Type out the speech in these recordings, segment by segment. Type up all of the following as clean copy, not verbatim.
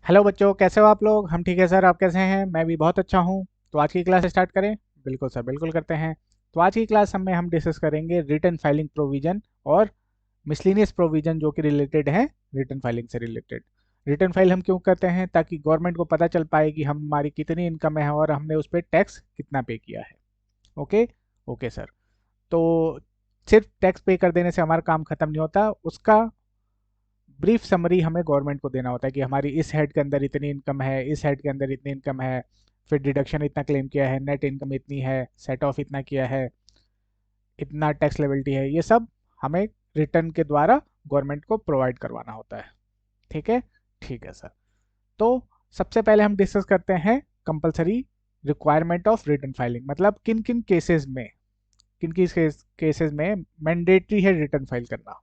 Hello बच्चों, कैसे हो आप लोग? हम ठीक है सर, आप कैसे हैं? मैं भी बहुत अच्छा हूँ। तो आज की क्लास स्टार्ट करें? बिल्कुल सर, बिल्कुल करते हैं। तो आज की क्लास में हम डिस्कस करेंगे रिटर्न फाइलिंग प्रोविजन और मिसलिनियस प्रोविजन जो कि रिलेटेड है रिटर्न फाइलिंग से रिलेटेड। रिटर्न फाइल हम क्यों करते हैं? ताकि गवर्नमेंट को पता चल पाए कि हमारी कितनी इनकम है और हमने उस पर टैक्स कितना पे किया है। ओके। Okay sir. तो सिर्फ टैक्स पे कर देने से हमारा काम खत्म नहीं होता, उसका ब्रीफ समरी हमें गवर्नमेंट को देना होता है कि हमारी इस हेड के अंदर इतनी इनकम है, इस हेड के अंदर इतनी इनकम है, फिर डिडक्शन इतना क्लेम किया है, नेट इनकम इतनी है, सेट ऑफ इतना किया है, इतना टैक्स लेवल्टी है। ये सब हमें रिटर्न के द्वारा गवर्नमेंट को प्रोवाइड करवाना होता है। ठीक है। ठीक है सर। तो सबसे पहले हम डिस्कस करते हैं compulsory requirement of return filing, मतलब किन किन केसेस में, किन किन केसेस में मैंडेटरी है रिटर्न फाइल करना।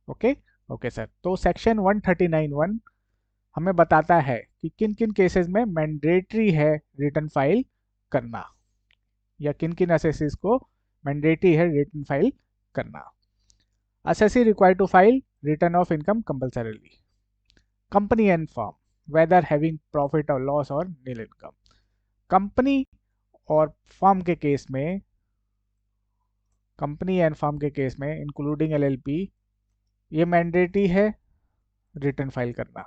ओके। Okay sir. तो सेक्शन 139(1) हमें बताता है कि किन किन केसेस में मैंडेटरी है रिटर्न फाइल करना, या किन किन असेसीज को मैंडेटरी है रिटर्न फाइल करना। Assessee required to file return of income compulsorily, company and firm whether having profit और लॉस और नील इनकम। कंपनी और फर्म के केस में, कंपनी एंड फर्म के केस में इंक्लूडिंग एलएलपी, ये मैंडेटरी है रिटर्न फाइल करना,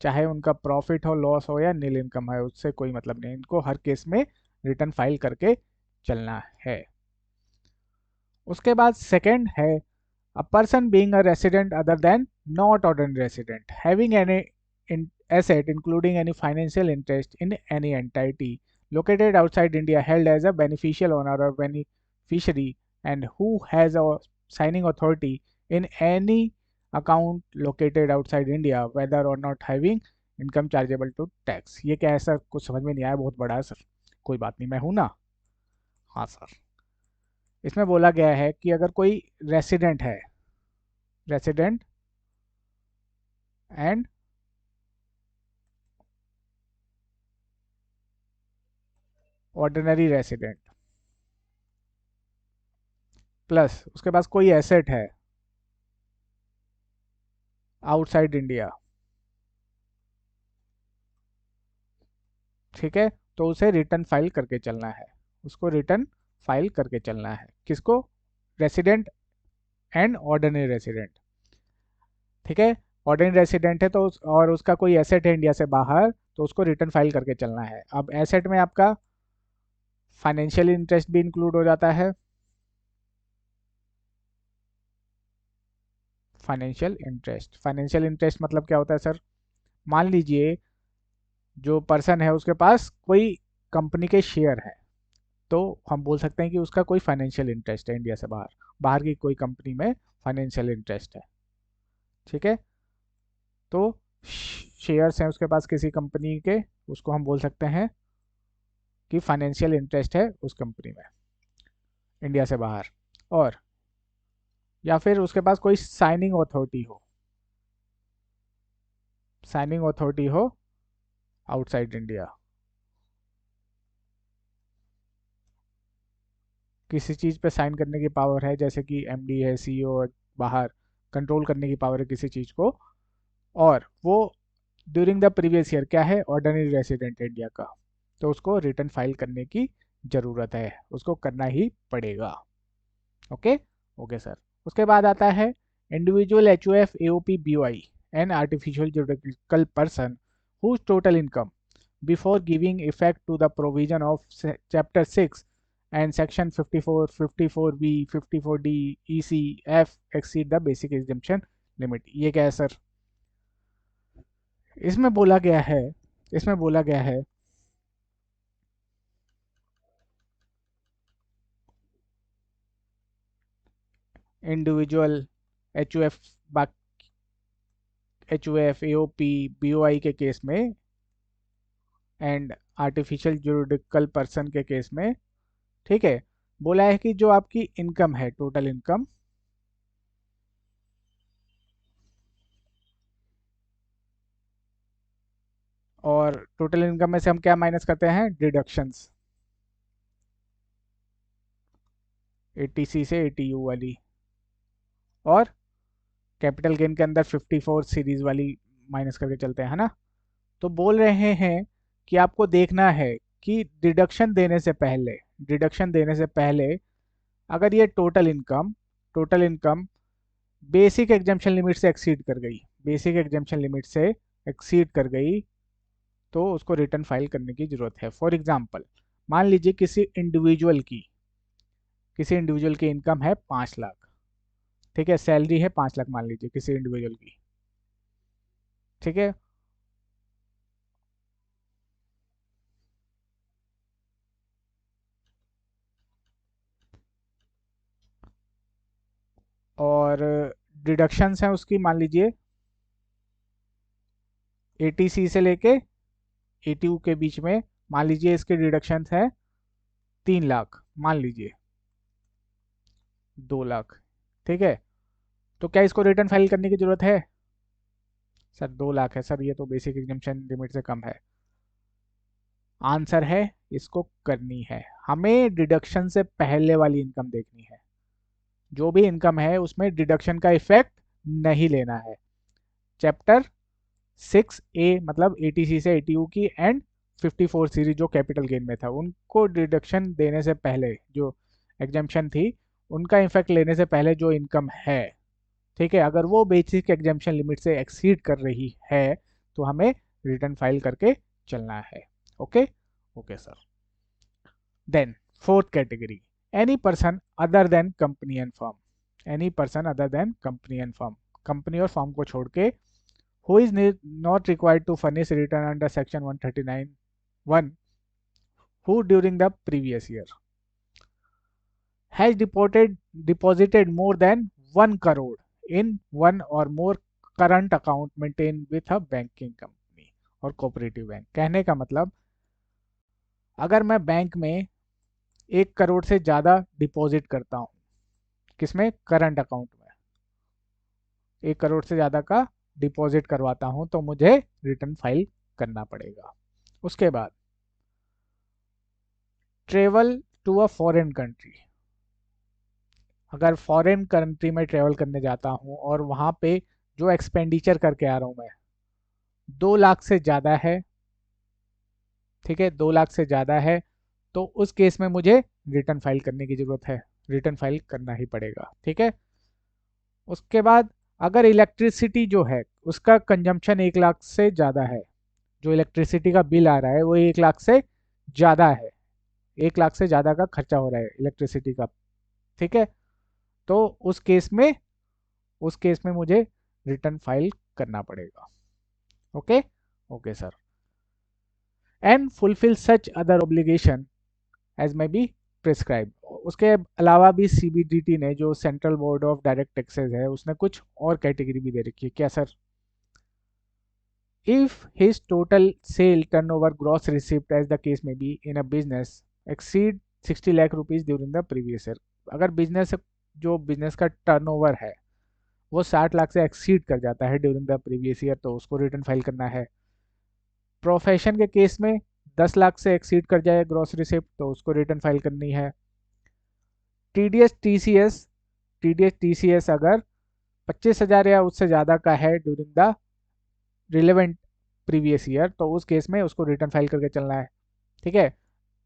चाहे उनका प्रॉफिट हो, लॉस हो या नील इनकम है, उससे कोई मतलब नहीं, इनको हर केस में रिटर्न फाइल करके चलना है। उसके बाद सेकंड है a person being a resident other than not ordinary resident having any asset including any financial interest in any entity located outside India held as a beneficial owner or beneficiary and who has a signing authority in any account located outside India whether or not having income chargeable to tax। ये क्या है sir? कुछ समझ में नहीं आया, बहुत बड़ा है सर। कोई बात नहीं, मैं हूं ना। हाँ सर। इसमें बोला गया है कि अगर कोई रेसिडेंट है, resident and ordinary resident plus उसके पास कोई एसेट है आउटसाइड इंडिया, ठीक है, तो उसे रिटर्न फाइल करके चलना है। उसको रिटर्न फाइल करके चलना है। किसको? Resident and ordinary resident. ठीक है। ऑर्डिनरी रेसिडेंट है तो और उसका कोई एसेट है इंडिया से बाहर, तो उसको रिटर्न फाइल करके चलना है। अब एसेट में आपका फाइनेंशियल इंटरेस्ट भी इंक्लूड हो जाता है। फाइनेंशियल इंटरेस्ट मतलब क्या होता है सर? मान लीजिए जो पर्सन है उसके पास कोई कंपनी के शेयर है, तो हम बोल सकते हैं कि उसका कोई फाइनेंशियल इंटरेस्ट है इंडिया से बाहर, बाहर की कोई कंपनी में फाइनेंशियल इंटरेस्ट है। ठीक है। तो शेयर्स हैं उसके पास किसी कंपनी के, उसको हम बोल सकते हैं कि फाइनेंशियल इंटरेस्ट है उस कंपनी में इंडिया से बाहर। और या फिर उसके पास कोई साइनिंग अथॉरिटी हो, साइनिंग अथॉरिटी हो आउटसाइड इंडिया, किसी चीज़ पे साइन करने की पावर है, जैसे कि एमडी है, सीईओ, बाहर कंट्रोल करने की पावर है किसी चीज़ को, और वो ड्यूरिंग द प्रीवियस ईयर क्या है, ऑर्डिनरी रेसिडेंट है इंडिया का, तो उसको रिटर्न फाइल करने की ज़रूरत है, उसको करना ही पड़ेगा। ओके। Okay sir. उसके बाद आता है individual H O F A O P B Y and artificial juridical person whose total income before giving effect to the provision of chapter 6 and section 54, 54b, 54d, ec, f exceed the basic exemption limit। ये क्या है sir? इसमें बोला गया है, इसमें बोला गया है individual H O F, H O F, A O P, B O I के केस में एंड आर्टिफिशियल जुरिडिकल पर्सन के केस में, ठीक है, बोला है कि जो आपकी इनकम है, टोटल इनकम, और टोटल इनकम में से हम क्या माइनस करते हैं? डिडक्शंस, एटीसी से एटीयू वाली, और कैपिटल गेन के अंदर 54 सीरीज वाली माइनस करके चलते हैं, है ना। तो बोल रहे हैं कि आपको देखना है कि डिडक्शन देने से पहले अगर ये total income basic exemption limit से एक्सीड कर गई, बेसिक एग्जाम्पशन लिमिट से एक्सीड कर गई, तो उसको रिटर्न फाइल करने की जरूरत है। फॉर एग्जाम्पल, मान लीजिए किसी इंडिविजुअल की इनकम है 5 लाख, ठीक है, सैलरी है 5 लाख मान लीजिए किसी इंडिविजुअल की, ठीक है। और डिडक्शंस हैं उसकी मान लीजिए 80C से लेके 80U के बीच में, मान लीजिए इसके डिडक्शंस हैं 3 लाख, मान लीजिए 2 लाख, ठीक है। तो क्या इसको रिटर्न फाइल करने की जरूरत है? सर 2 लाख है सर, ये तो बेसिक एग्जाम्पशन लिमिट से कम है। आंसर है इसको करनी है। हमें डिडक्शन से पहले वाली इनकम देखनी है, जो भी इनकम है उसमें डिडक्शन का इफेक्ट नहीं लेना है। चैप्टर 6A मतलब 80C से 80U की एंड 54 सीरीज जो कैपिटल गेन में था, उनको डिडक्शन देने से पहले जो एग्जाम्पशन थी उनका इफेक्ट लेने से पहले जो इनकम है, ठीक है, अगर वो बेसिक एग्जाम्पशन लिमिट से एक्सीड कर रही है तो हमें रिटर्न फाइल करके चलना है। Okay okay sir. Then fourth category, any person other than company and firm. Any person other than company and firm, company और फर्म को छोड़ के, who is not required to furnish return under section 139(1), who during the previous year has deposited more than 1 crore in one or more current account maintained with a banking company और cooperative bank. कहने का मतलब, अगर मैं bank में 1 करोड़ से ज़्यादा deposit करता हूँ, किसमें? करंट अकाउंट में 1 करोड़ से ज़्यादा का डिपॉजिट करवाता हूँ तो मुझे रिटर्न फाइल करना पड़ेगा। उसके बाद travel to a foreign country, अगर फॉरेन कंट्री में ट्रेवल करने जाता हूँ और वहाँ पे जो एक्सपेंडिचर करके आ रहा हूँ मैं 2 लाख से ज़्यादा है, ठीक है, 2 लाख से ज़्यादा है, तो उस केस में मुझे रिटर्न फाइल करने की ज़रूरत है, रिटर्न फाइल करना ही पड़ेगा, ठीक है। उसके बाद अगर इलेक्ट्रिसिटी जो है उसका कंजम्पशन 1 लाख से ज़्यादा है, जो इलेक्ट्रिसिटी का बिल आ रहा है वो 1 लाख से ज़्यादा है, 1 लाख से ज़्यादा का खर्चा हो रहा है इलेक्ट्रिसिटी का, ठीक है, तो उस केस में मुझे रिटर्न फाइल करना पड़ेगा। Okay okay sir. And fulfil such other obligation as may be prescribe. उसके अलावा भी सीबीडीटी ने, जो central board of direct taxes है, उसने कुछ और कैटेगरी भी दे रखी है। क्या sir? If his total sale turnover gross receipt as the case may be in a business exceed 60 lakh rupees during the previous year. अगर बिजनेस का टर्नओवर है वो 60 लाख से एक्सीड कर जाता है ड्यूरिंग द प्रीवियस ईयर, तो उसको रिटर्न फाइल करना है। प्रोफेशन के केस में 10 लाख से एक्सीड कर जाए ग्रॉस रिसिप्ट तो उसको रिटर्न फाइल करनी है। टीडीएस टीसीएस टीडीएस टीसीएस अगर 25,000 या उससे ज़्यादा का है during the relevant previous year, तो उस केस में उसको रिटर्न फाइल करके चलना है, ठीक है।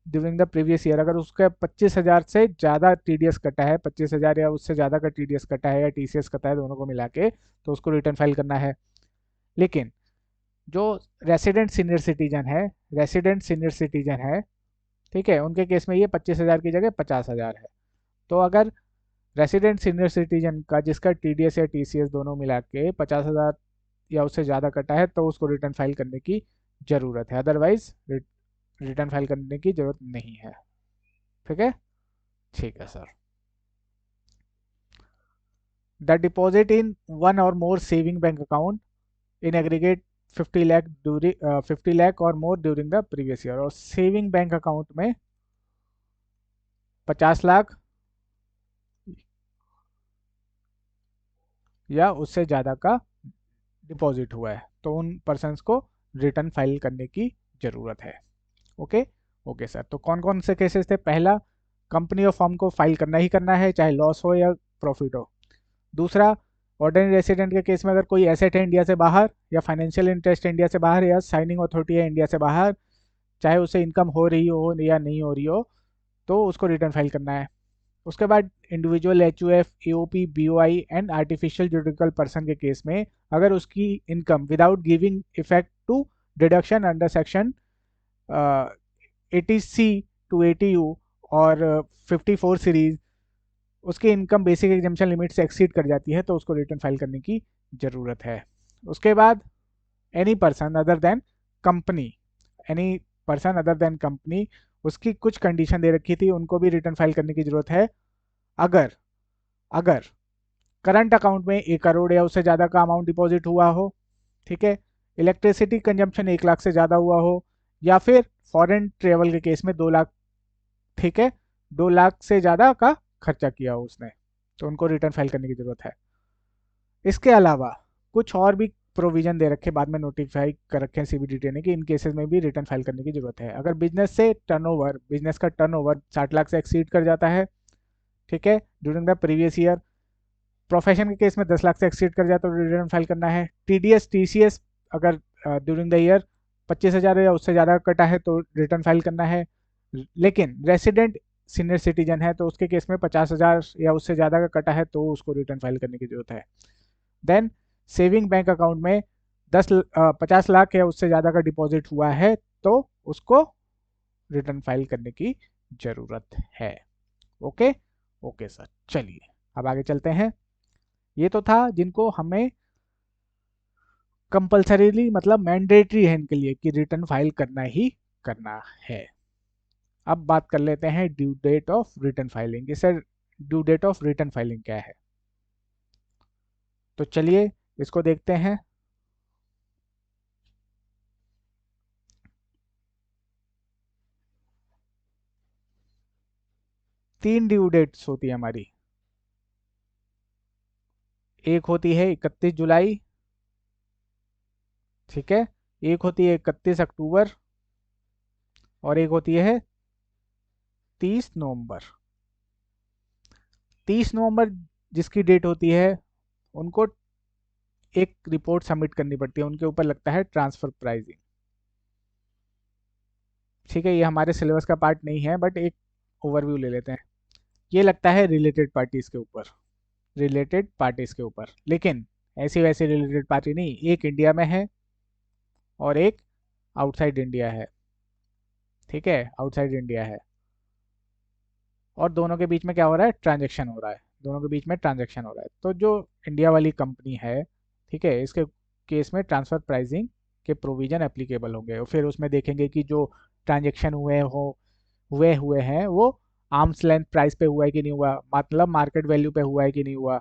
ड्यूरिंग द प्रीवियस ईयर अगर उसका 25,000 से ज़्यादा टीडीएस कटा है, 25,000 या उससे ज़्यादा का टीडीएस कटा है या टीसीएस कटा है, दोनों को मिला के, तो उसको रिटर्न फाइल करना है। लेकिन जो रेसिडेंट सीनियर सिटीजन है, ठीक है, उनके केस में ये 25,000 की जगह 50,000 है। तो अगर रेसिडेंट सीनियर सिटीजन का जिसका टीडीएस या टीसीएस दोनों मिला के 50,000 या उससे ज़्यादा कटा है तो उसको रिटर्न फाइल करने की ज़रूरत है, अदरवाइज रिटर्न फाइल करने की ज़रूरत नहीं है, ठीक है। ठीक है sir. The deposit in one or more saving bank account in aggregate 50 lakh or more during the previous year. और सेविंग बैंक अकाउंट में 50 लाख या उससे ज़्यादा का डिपॉजिट हुआ है तो उन पर्सनस को रिटर्न फाइल करने की ज़रूरत है। Okay okay sir. तो कौन कौन से केसेस थे? पहला, कंपनी और फर्म को फाइल करना ही करना है चाहे लॉस हो या प्रॉफिट हो। दूसरा, ऑर्डिनरी रेसिडेंट के केस में अगर कोई एसेट है इंडिया से बाहर, या फाइनेंशियल इंटरेस्ट है इंडिया से बाहर, या साइनिंग अथॉरिटी है इंडिया से बाहर, चाहे उसे इनकम हो रही हो या नहीं हो रही हो, तो उसको रिटर्न फाइल करना है। उसके बाद individual HUF, AOP, BOI and artificial juridical person के केस में अगर उसकी income without giving effect to deduction under section 80C to 80U और 54 सीरीज उसकी इनकम बेसिक एग्जाम्पशन लिमिट से एक्सीड कर जाती है, तो उसको रिटर्न फाइल करने की ज़रूरत है। उसके बाद any person other than company, any person other than company, उसकी कुछ कंडीशन दे रखी थी, उनको भी रिटर्न फाइल करने की ज़रूरत है। अगर अगर करंट अकाउंट में 1 करोड़ या उससे ज़्यादा का अमाउंट डिपॉजिट हुआ हो, ठीक है, इलेक्ट्रिसिटी कंजम्पशन 1 लाख से ज़्यादा हुआ हो, या फिर फॉरेन ट्रेवल के केस में 2 लाख, ठीक है, 2 लाख से ज़्यादा का खर्चा किया हो उसने, तो उनको रिटर्न फाइल करने की ज़रूरत है। इसके अलावा कुछ और भी प्रोविजन दे रखे, बाद में नोटिफाई कर रखे हैं सीबीडीटी ने, कि इन केसेस में भी रिटर्न फाइल करने की ज़रूरत है। अगर बिजनेस का टर्नओवर 60 लाख से एक्सीड कर जाता है, ठीक है, during the previous year. Profession के केस में 10 लाख से एक्सीड कर जाए तो रिटर्न फाइल करना है। टीडीएस टीसीएस अगर ड्यूरिंग द ईयर 25,000 या उससे ज़्यादा कटा है तो रिटर्न फाइल करना है। लेकिन रेसिडेंट सीनियर सिटीजन है तो उसके केस में 50,000 या उससे ज़्यादा का कटा है तो उसको रिटर्न फाइल करने की जरूरत है। देन सेविंग बैंक अकाउंट में 50 लाख या उससे ज़्यादा का डिपॉजिट हुआ है तो उसको रिटर्न फाइल करने की ज़रूरत है। ओके ओके सर, चलिए अब आगे चलते हैं। ये तो था जिनको हमें कंपल्सरीली, मतलब मैंडेटरी है इनके लिए कि रिटर्न फाइल करना ही करना है। अब बात कर लेते हैं due date of return filing की। Sir due date of return filing क्या है? तो चलिए इसको देखते हैं। तीन ड्यू डेट्स होती है हमारी। एक होती है 31 जुलाई, ठीक है, एक होती है 31 अक्टूबर, और एक होती है 30 नवंबर। 30 नवंबर जिसकी डेट होती है उनको एक रिपोर्ट सबमिट करनी पड़ती है, उनके ऊपर लगता है ट्रांसफर प्राइसिंग। ठीक है, ये हमारे सिलेबस का पार्ट नहीं है बट एक ओवरव्यू ले लेते हैं। ये लगता है रिलेटेड पार्टीज के ऊपर, रिलेटेड पार्टीज के ऊपर, लेकिन ऐसी वैसी रिलेटेड पार्टी नहीं, एक इंडिया में है और एक आउटसाइड इंडिया है। ठीक है, आउटसाइड इंडिया है और दोनों के बीच में क्या हो रहा है, ट्रांजेक्शन हो रहा है, दोनों के बीच में ट्रांजेक्शन हो रहा है। तो जो इंडिया वाली कंपनी है, ठीक है, इसके केस में ट्रांसफर प्राइसिंग के प्रोविजन एप्लीकेबल होंगे और फिर उसमें देखेंगे कि जो ट्रांजेक्शन हुए हुए हैं वो आर्म्स लेंथ प्राइस पे हुआ है कि नहीं हुआ, मतलब मार्केट वैल्यू पे हुआ है कि नहीं हुआ।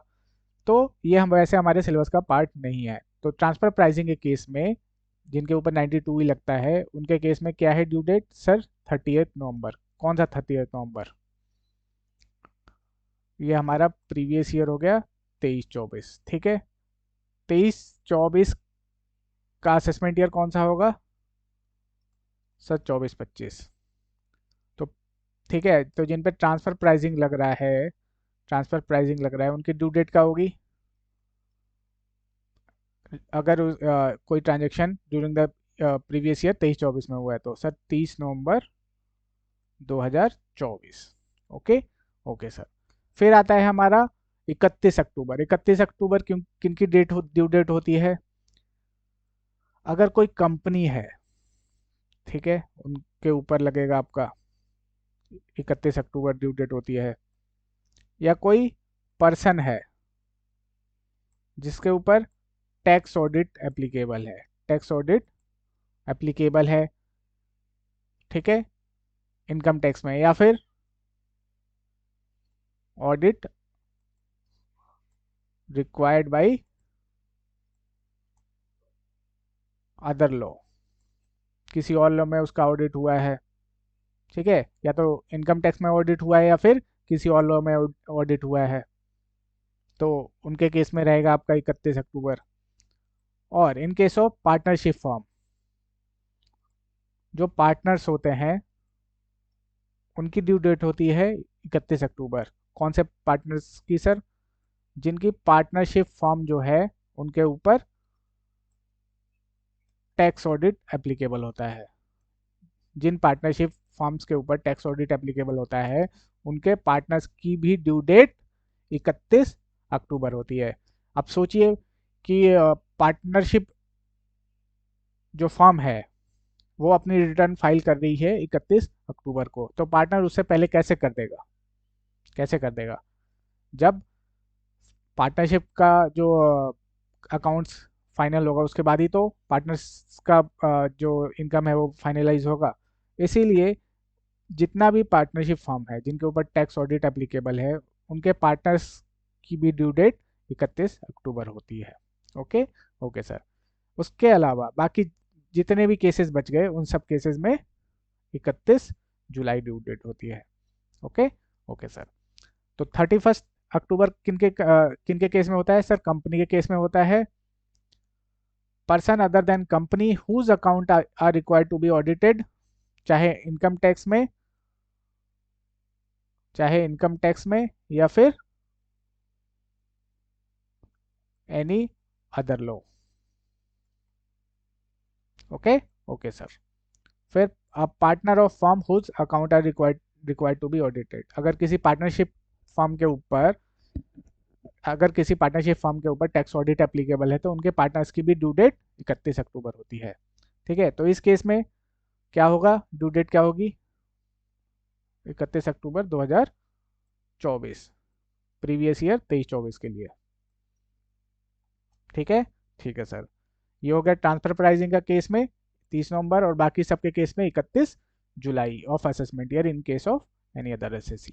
तो ये हम वैसे हमारे सिलेबस का पार्ट नहीं है। तो ट्रांसफर प्राइसिंग के केस में जिनके ऊपर 92 ही लगता है उनके केस में क्या है ड्यू डेट? सर 30 नवंबर। कौन सा 30 नवंबर? ये हमारा प्रीवियस ईयर हो गया 23-24, ठीक है। 23-24 का असेसमेंट ईयर कौन सा होगा? सर 24-25। तो ठीक है, तो जिन पे ट्रांसफर प्राइसिंग लग रहा है, ट्रांसफर प्राइसिंग लग रहा है उनकी ड्यू डेट क्या होगी? अगर कोई transaction during the previous year 23-24 में हुआ है तो सर 30 नवंबर 2024। Okay okay sir. फिर आता है हमारा 31 अक्टूबर। 31 अक्टूबर किन की ड्यू डेट होती है? अगर कोई कंपनी है, ठीक है, उनके ऊपर लगेगा आपका 31 अक्टूबर ड्यू डेट होती है। या कोई पर्सन है जिसके ऊपर टैक्स ऑडिट एप्लीकेबल है, टैक्स ऑडिट एप्लीकेबल है, ठीक है, इनकम टैक्स में, या फिर audit required by other law, किसी और लॉ में उसका ऑडिट हुआ है, ठीक है, या तो इनकम टैक्स में ऑडिट हुआ है या फिर किसी और लॉ में ऑडिट हुआ है, तो उनके केस में रहेगा आपका 31 अक्टूबर। और in case of partnership form, जो पार्टनर्स होते हैं उनकी ड्यू डेट होती है 31 अक्टूबर। कौन से पार्टनर्स की सर? जिनकी पार्टनरशिप फॉर्म जो है उनके ऊपर टैक्स ऑडिट एप्लीकेबल होता है। जिन पार्टनरशिप फॉर्म्स के ऊपर टैक्स ऑडिट एप्लीकेबल होता है उनके पार्टनर्स की भी ड्यू डेट 31 अक्टूबर होती है। अब सोचिए कि पार्टनरशिप जो फॉर्म है वो अपनी रिटर्न फाइल कर रही है 31 अक्टूबर को, तो पार्टनर उससे पहले कैसे कर देगा? कैसे कर देगा? जब पार्टनरशिप का जो अकाउंट्स फाइनल होगा उसके बाद ही तो पार्टनर्स का जो इनकम है वो फाइनलाइज होगा। इसीलिए जितना भी पार्टनरशिप फॉर्म है जिनके ऊपर टैक्स ऑडिट एप्लीकेबल है उनके पार्टनर्स की भी ड्यू डेट 31 अक्टूबर होती है। ओके। Okay sir. उसके अलावा बाकी जितने भी केसेस बच गए उन सब केसेस में 31 जुलाई ड्यू डेट होती है। ओके। Okay sir. तो 31 अक्टूबर किनके केस में होता है सर? कंपनी के केस में होता है। Person other than company whose account are required to be audited, चाहे इनकम टैक्स में, या फिर any other law. Okay. Okay sir. फिर आप partner of firm whose account are required to be audited. अगर किसी पार्टनरशिप फर्म के ऊपर टैक्स ऑडिट एप्लीकेबल है तो उनके पार्टनर्स की भी ड्यू डेट 31 अक्टूबर होती है। ठीक है, तो इस केस में क्या होगा? ड्यू डेट क्या होगी? 31 अक्टूबर 2024, प्रीवियस ईयर 23-24 के लिए। ठीक है। ठीक है सर। ये हो गया ट्रांसफर प्राइसिंग का केस में 30 नवंबर, और बाकी सबके केस में 31 July of assessment year in case of any other SSC.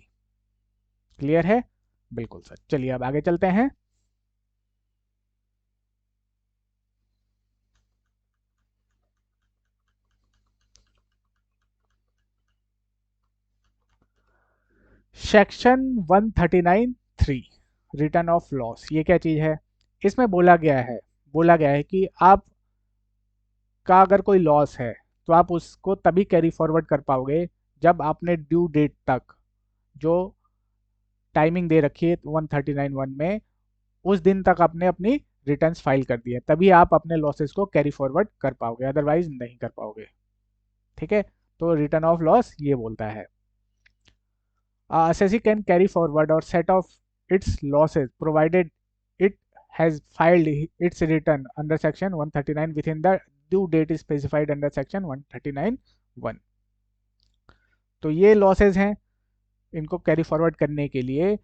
Clear है? बिल्कुल सर। चलिए अब आगे चलते हैं। सेक्शन 139(3) रिटर्न ऑफ लॉस, ये क्या चीज है? इसमें बोला गया है कि आप का अगर कोई लॉस है तो आप उसको तभी कैरी फॉरवर्ड कर पाओगे जब आपने ड्यू डेट तक जो टाइमिंग दे रखी है 139(1) में, उस दिन तक आपने अपनी रिटर्न्स फाइल कर दी है, तभी आप अपने लॉसेस को कैरी फॉरवर्ड कर पाओगे, अदरवाइज नहीं कर पाओगे। ठीक है, तो रिटर्न ऑफ लॉस ये बोलता है assessee can carry forward or set off its losses provided it has filed its return under section 139 within the due date is specified under section 139(1). तो ये लॉसेज हैं, इनको कैरी फॉरवर्ड करने के लिए,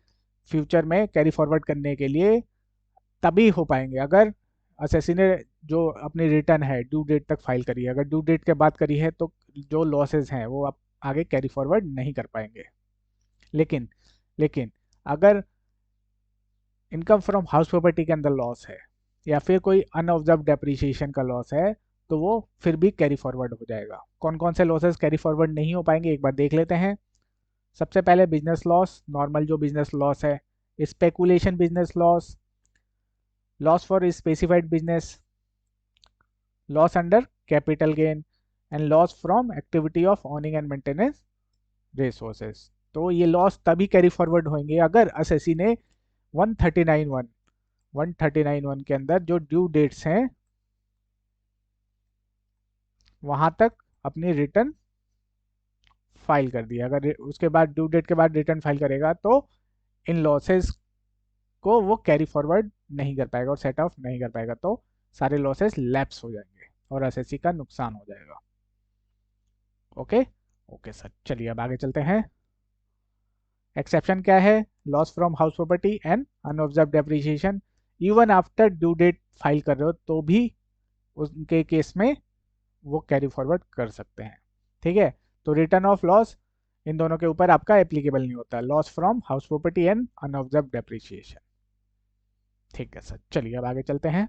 फ्यूचर में कैरी फॉरवर्ड करने के लिए तभी हो पाएंगे अगर असेसी ने जो अपनी रिटर्न है ड्यू डेट तक फाइल करी है। अगर ड्यू डेट के बाद करी है तो जो लॉसेज हैं वो आप आगे कैरी फॉरवर्ड नहीं कर पाएंगे। लेकिन लेकिन अगर इनकम फ्रॉम हाउस प्रॉपर्टी के अंदर लॉस है या फिर कोई अनऑब्जर्व डेप्रिसिएशन का लॉस है तो वो फिर भी कैरी फॉरवर्ड हो जाएगा। कौन कौन से लॉसेस कैरी फॉरवर्ड नहीं हो पाएंगे एक बार देख लेते हैं। सबसे पहले बिजनेस लॉस, नॉर्मल जो बिजनेस लॉस है, speculation business loss, loss for specified business, loss under capital gain, and loss from activity of owning and maintenance resources. तो ये लॉस तभी कैरी फॉरवर्ड होंगे अगर असेसी ने 139(1) के अंदर जो ड्यू डेट्स हैं वहां तक अपनी रिटर्न फाइल कर दिया। अगर उसके बाद ड्यू डेट के बाद रिटर्न फाइल करेगा तो इन लॉसेस को वो कैरी फॉरवर्ड नहीं कर पाएगा और सेट ऑफ नहीं कर पाएगा, तो सारे लॉसेस लैप्स हो जाएंगे और एसएससी का नुकसान हो जाएगा। ओके। Okay sir. चलिए अब आगे चलते हैं। एक्सेप्शन क्या है? Loss from house property and unabsorbed depreciation even after due date file कर रहे हो तो भी उनके केस में वो कैरी फॉरवर्ड कर सकते हैं। ठीक है, तो रिटर्न ऑफ लॉस इन दोनों के ऊपर आपका एप्लीकेबल नहीं होता, loss from house property and unabsorbed depreciation. ठीक है सर। चलिए अब आगे चलते हैं।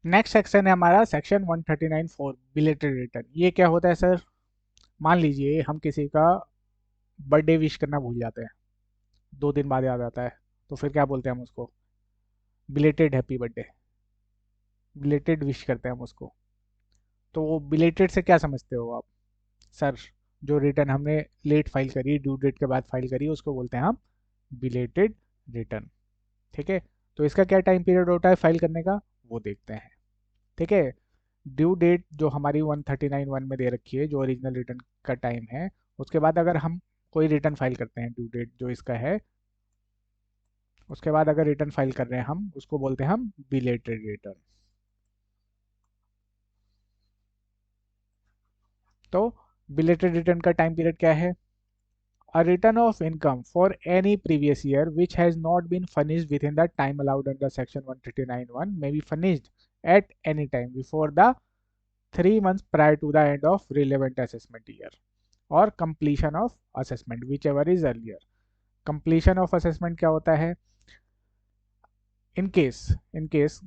नेक्स्ट सेक्शन है हमारा सेक्शन 139(4) बिलेटेड रिटर्न। ये क्या होता है सर? मान लीजिए हम किसी का बर्थडे विश करना भूल जाते हैं, 2 दिन बाद याद आता है, तो फिर क्या बोलते हैं हम उसको? Belated happy birthday, belated wish करते हैं हम उसको। तो वो बिलेटेड से क्या समझते हो आप? सर, जो रिटर्न हमने लेट फाइल करी, ड्यू डेट के बाद फाइल करी, उसको बोलते हैं हम बिलेटेड रिटर्न। ठीक है, तो इसका क्या टाइम पीरियड होता है फाइल करने का, वो देखते हैं। ठीक है, ड्यू डेट जो हमारी 139(1) में दे रखी है, जो ओरिजिनल रिटर्न का टाइम है, उसके बाद अगर हम कोई रिटर्न फाइल करते हैं ड्यू डेट जो इसका है, उसके बाद अगर रिटर्न फाइल कर रहे हैं हम, उसको बोलते हैं हम बिलेटेड रिटर्न। तो बिलेटेड रिटर्न का टाइम पीरियड क्या है? A return of income for any previous year which has not been furnished within the time allowed under section 139(1) may be furnished at any time before the 3 months prior to the end of relevant assessment year or completion of assessment whichever is earlier. Completion of assessment क्या होता है? In case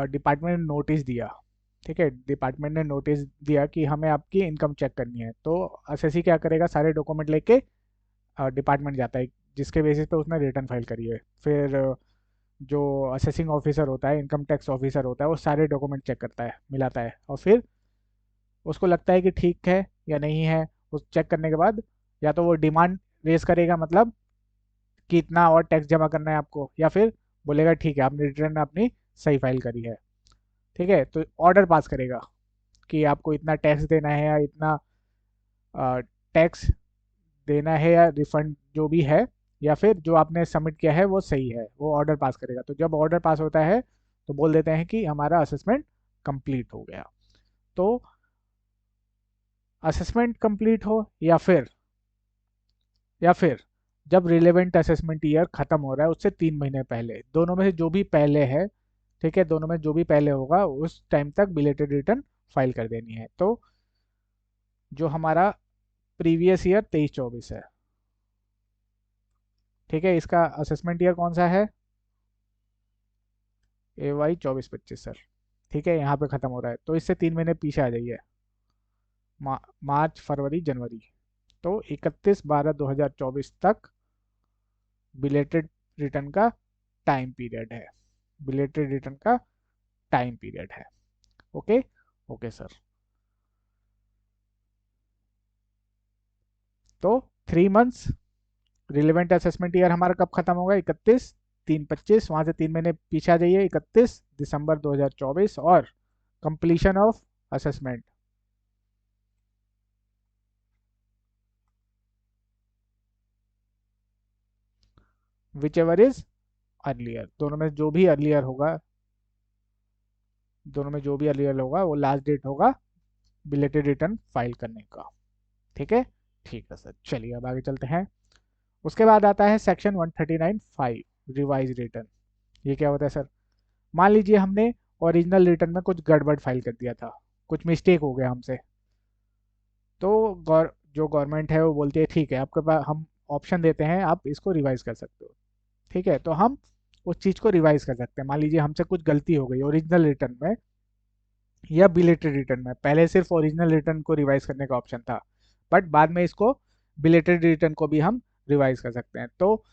department ने notice दिया, ठीक है, department ने notice दिया कि हमें आपकी इनकम चेक करनी है, तो असेसी क्या करेगा, सारे डॉक्यूमेंट लेके डिपार्टमेंट जाता है जिसके बेसिस पे उसने रिटर्न फाइल करी है। फिर जो असेसिंग ऑफिसर होता है, इनकम टैक्स ऑफिसर होता है, वो सारे डॉक्यूमेंट चेक करता है, मिलाता है, और फिर उसको लगता है कि ठीक है या नहीं है। उस चेक करने के बाद या तो वो डिमांड रेज करेगा, मतलब कि इतना और टैक्स जमा करना है आपको, या फिर बोलेगा ठीक है आपने रिटर्न अपनी सही फाइल करी है। ठीक है, तो ऑर्डर पास करेगा कि आपको इतना टैक्स देना है या इतना टैक्स देना है या रिफंड जो भी है, या फिर जो आपने सबमिट किया है वो सही है, वो ऑर्डर पास करेगा। तो जब ऑर्डर पास होता है तो बोल देते हैं कि हमारा असेसमेंट कंप्लीट हो गया। तो असेसमेंट कंप्लीट हो या फिर जब रिलेवेंट असेसमेंट ईयर खत्म हो रहा है उससे 3 महीने पहले, दोनों में से जो भी पहले है, ठीक है, दोनों में जो भी पहले होगा उस टाइम तक बिलेटेड रिटर्न फाइल कर देनी है। तो जो हमारा प्रीवियस ईयर 23-24 है, ठीक है, इसका असेसमेंट ईयर कौन सा है? AY 24-25 sir. ठीक है, यहाँ पे खत्म हो रहा है, तो इससे 3 महीने पीछे आ जाइए। मार्च फरवरी जनवरी, तो 31/12/2024 तक बिलेटेड रिटर्न का टाइम पीरियड है। बिलेटेड रिटर्न का टाइम पीरियड है। Okay, okay sir. तो 3 मंथ्स, रिलेवेंट असेसमेंट ईयर हमारा कब खत्म होगा? 31/3/25, वहां से 3 महीने पीछे आ जाइए, 31 दिसंबर 2024, और completion of assessment whichever is earlier. दोनों में जो भी अर्लियर होगा वो लास्ट डेट होगा बिलेटेड रिटर्न फाइल करने का। ठीक है, ठीक है सर, चलिए अब आगे चलते हैं। उसके बाद आता है सेक्शन 139(5) रिवाइज रिटर्न। ये क्या होता है सर? मान लीजिए हमने ओरिजिनल रिटर्न में कुछ गड़बड़ फाइल कर दिया था, कुछ मिस्टेक हो गया हमसे। तो जो गवर्नमेंट है वो बोलती है ठीक है आपके पास हम ऑप्शन देते हैं, आप इसको रिवाइज कर सकते हो। ठीक है, तो हम उस चीज़ को रिवाइज कर सकते हैं। मान लीजिए हमसे कुछ गलती हो गई ओरिजिनल रिटर्न में या बिलेटेड रिटर्न में। पहले सिर्फ ओरिजिनल रिटर्न को रिवाइज करने का ऑप्शन था, बट बाद में इसको बिलेटेड रिटर्न को भी हम रिवाइज कर सकते हैं। तो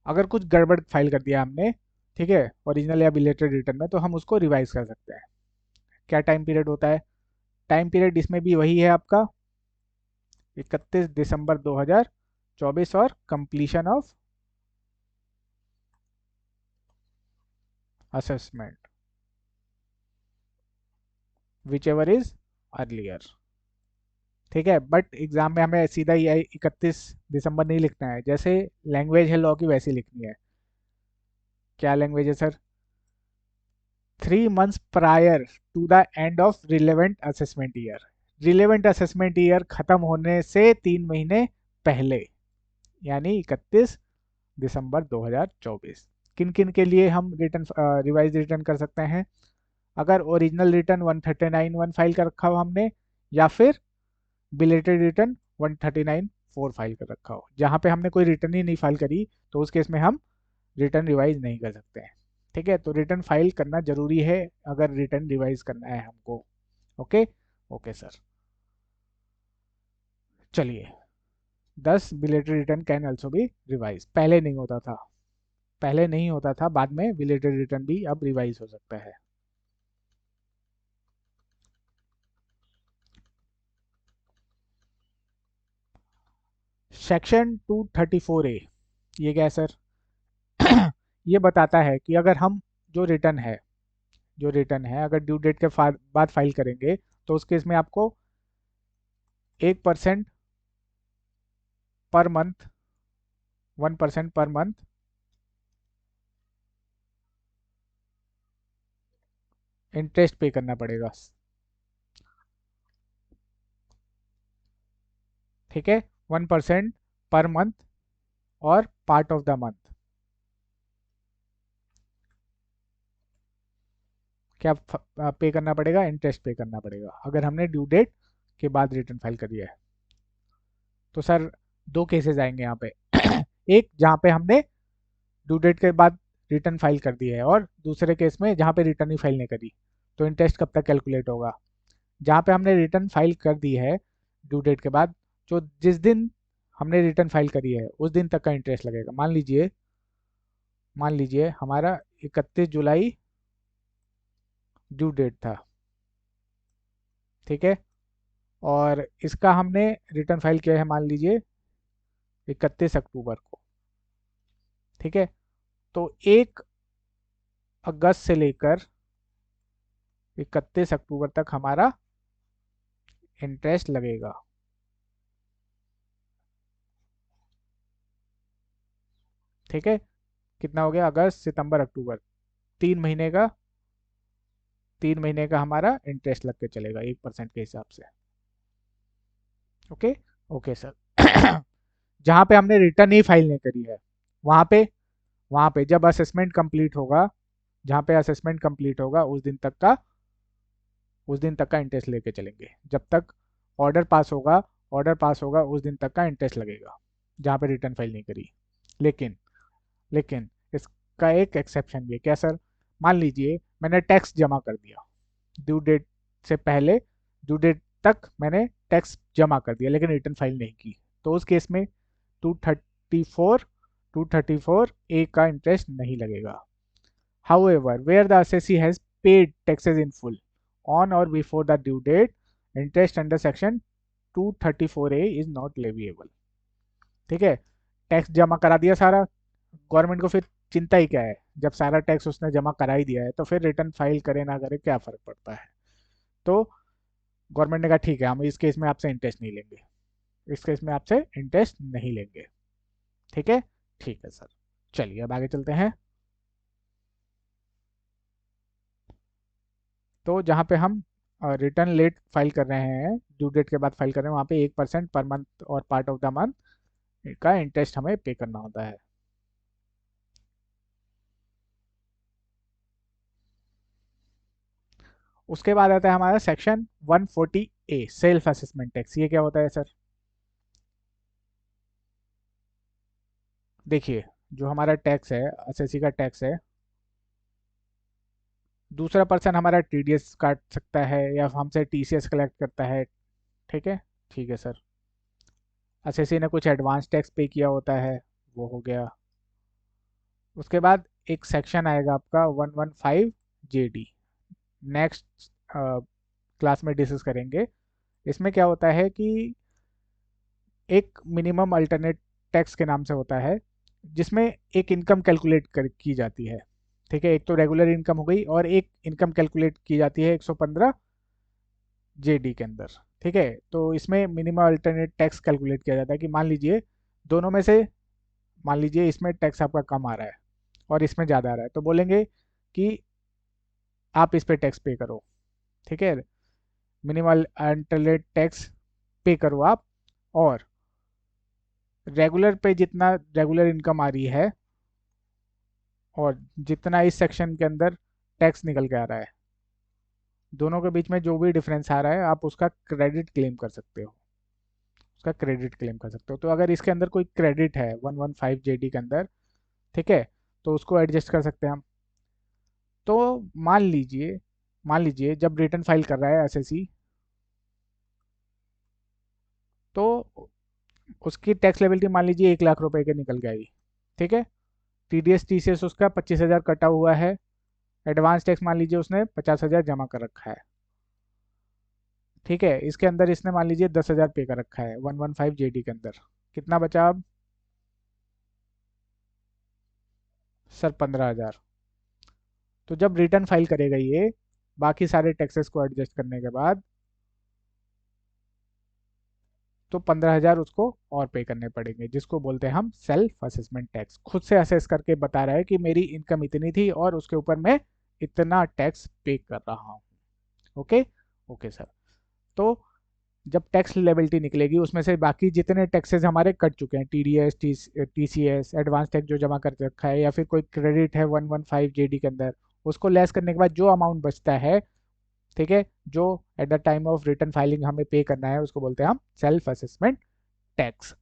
अगर कुछ गड़बड़ फाइल कर दिया हमने, ठीक है, ओरिजिनल या बिलेटेड रिटर्न में, तो हम उसको रिवाइज कर सकते हैं। क्या टाइम पीरियड होता है? टाइम पीरियड इसमें भी वही है आपका, 31 दिसंबर 2024, और completion of assessment whichever is earlier. ठीक है, बट एग्जाम में हमें सीधा ये 31 दिसंबर नहीं लिखना है, जैसे लैंग्वेज है लॉ की वैसी लिखनी है। क्या लैंग्वेज है sir? 3 months prior to the end of relevant assessment year. Relevant assessment year खत्म होने से 3 महीने पहले, यानी 31 दिसंबर 2024। किन किन के लिए हम रिटर्न रिवाइज रिटर्न कर सकते हैं? अगर ओरिजिनल रिटर्न 139(1) फाइल कर रखा हो हमने, या फिर बिलेटेड रिटर्न 139(4) फाइल कर रखा हो। जहाँ पे हमने कोई रिटर्न ही नहीं फाइल करी, तो उस केस में हम रिटर्न रिवाइज नहीं कर सकते हैं। ठीक है, तो रिटर्न फाइल करना जरूरी है अगर रिटर्न रिवाइज करना है हमको। Okay, okay sir. चलिए, 10 belated return can also be revise. पहले नहीं होता था, पहले नहीं होता था, बाद में बिलेटेड रिटर्न भी अब रिवाइज हो सकता है। सेक्शन 234A ये क्या है सर? ये बताता है कि अगर हम जो रिटर्न है अगर ड्यू डेट के बाद फाइल करेंगे तो उस केस में आपको 1% per month 1% per month interest पे करना पड़ेगा। ठीक है, 1% पर मंथ और पार्ट ऑफ द मंथ। क्या पे करना पड़ेगा? इंटरेस्ट पे करना पड़ेगा अगर हमने ड्यू डेट के बाद रिटर्न फाइल करी है। तो सर दो केसेस आएंगे यहाँ पे। एक जहाँ पे हमने ड्यू डेट के बाद रिटर्न फाइल कर दी है और दूसरे केस में जहाँ पे रिटर्न ही फाइल नहीं करी। तो इंटरेस्ट कब तक कैलकुलेट होगा? जहाँ पे हमने रिटर्न फाइल कर दी है ड्यू डेट के बाद, जो जिस दिन हमने रिटर्न फाइल करी है उस दिन तक का इंटरेस्ट लगेगा। मान लीजिए हमारा 31 जुलाई ड्यू डेट था। ठीक है, और इसका हमने रिटर्न फाइल किया है मान लीजिए 31 अक्टूबर को। ठीक है, तो 1 अगस्त से लेकर 31 अक्टूबर तक हमारा इंटरेस्ट लगेगा। ठीक है, कितना हो गया? अगस्त सितंबर अक्टूबर, 3 महीने का 3 महीने का हमारा इंटरेस्ट लग के चलेगा 1% के हिसाब से। Okay, okay sir. जहाँ पे हमने रिटर्न ही फाइल नहीं करी है वहाँ पे जब असेसमेंट कंप्लीट होगा, जहाँ पे असेसमेंट कंप्लीट होगा उस दिन तक का इंटरेस्ट लेके चलेंगे। जब तक ऑर्डर पास होगा उस दिन तक का इंटरेस्ट लगेगा जहाँ पे रिटर्न फाइल नहीं करी। लेकिन लेकिन इसका एक एक्सेप्शन भी है। क्या सर? मान लीजिए मैंने टैक्स जमा कर दिया ड्यू डेट से पहले, ड्यू डेट तक मैंने टैक्स जमा कर दिया लेकिन रिटर्न फाइल नहीं की। तो उस केस में 234 234A का इंटरेस्ट नहीं लगेगा। However, where the assessee has paid taxes in full on or before the due date, interest under section 234A is not leviable। ठीक है, टैक्स जमा करा दिया सारा, गवर्नमेंट को फिर चिंता ही क्या है? जब सारा टैक्स उसने जमा करा ही दिया है तो फिर रिटर्न फाइल करे ना करे क्या फर्क पड़ता है? तो गवर्नमेंट ने कहा ठीक है, हम इस केस में आपसे इंटरेस्ट नहीं लेंगे, इस केस में आपसे इंटरेस्ट नहीं लेंगे। ठीक है, ठीक है सर। चलिए अब आगे चलते हैं। तो जहाँ पे हम रिटर्न लेट फाइल कर रहे हैं, ड्यू डेट के बाद फाइल कर रहे हैं, वहाँ पे 1% पर मंथ और पार्ट ऑफ द मंथ का इंटरेस्ट हमें पे करना होता है। उसके बाद आता है हमारा section 140A self assessment tax. ये क्या होता है सर? देखिए, जो हमारा टैक्स है, एसएससी का टैक्स है, दूसरा पर्सन हमारा टीडीएस काट सकता है या हमसे टीसीएस कलेक्ट करता है। ठीक है, ठीक है सर। एसएससी ने कुछ एडवांस टैक्स पे किया होता है, वो हो गया। उसके बाद एक सेक्शन आएगा आपका 115 JD, नेक्स्ट क्लास में डिस्कस करेंगे। इसमें क्या होता है कि एक मिनिमम अल्टरनेट टैक्स के नाम से होता है जिसमें एक इनकम कैलकुलेट कर की जाती है। ठीक है, एक तो रेगुलर इनकम हो गई और एक इनकम कैलकुलेट की जाती है 115 जेडी के अंदर। ठीक है, तो इसमें मिनिमम अल्टरनेट टैक्स कैलकुलेट किया जाता है कि मान लीजिए दोनों में से, मान लीजिए इसमें टैक्स आपका कम आ रहा है और इसमें ज़्यादा आ रहा है, तो बोलेंगे कि आप इस पे टैक्स पे करो। ठीक है, मिनिमल अल्टरनेट टैक्स पे करो आप। और रेगुलर पे जितना रेगुलर इनकम आ रही है और जितना इस सेक्शन के अंदर टैक्स निकल के आ रहा है, दोनों के बीच में जो भी डिफरेंस आ रहा है आप उसका क्रेडिट क्लेम कर सकते हो, उसका क्रेडिट क्लेम कर सकते हो। तो अगर इसके अंदर कोई क्रेडिट है 115 JD के अंदर, ठीक है, तो उसको एडजस्ट कर सकते हैं हम। तो मान लीजिए जब रिटर्न फाइल कर रहा है एसएससी, तो उसकी टैक्स लेबिलिटी मान लीजिए 1 लाख रुपए के निकल के आई। ठीक है, टीडीएस टीसीएस उसका 25,000 कटा हुआ है, एडवांस टैक्स मान लीजिए उसने 50,000 जमा कर रखा है। ठीक है, इसके अंदर इसने मान लीजिए 10,000 पे कर रखा है 115 JD के अंदर। कितना बचा अब? सर 15,000। तो जब रिटर्न फाइल करेगा ये बाकी सारे टैक्सेस को एडजस्ट करने के बाद, तो 15,000 उसको और पे करने पड़ेंगे, जिसको बोलते हैं हम सेल्फ असेसमेंट टैक्स। खुद से असेस करके बता रहा है कि मेरी इनकम इतनी थी और उसके ऊपर मैं इतना टैक्स पे कर रहा हूँ। ओके। Okay sir. तो जब टैक्स लेबिलिटी निकलेगी उसमें से बाकी जितने टैक्सेस हमारे कट चुके हैं, टीडीएस, टीसीएस, एडवांस टैक्स जो जमा कर रखा है, या फिर कोई क्रेडिट है 115 जेडी के अंदर, उसको लेस करने के बाद जो अमाउंट बचता है, ठीक है, जो at the time of return filing हमें पे करना है, उसको बोलते हैं हम self assessment tax.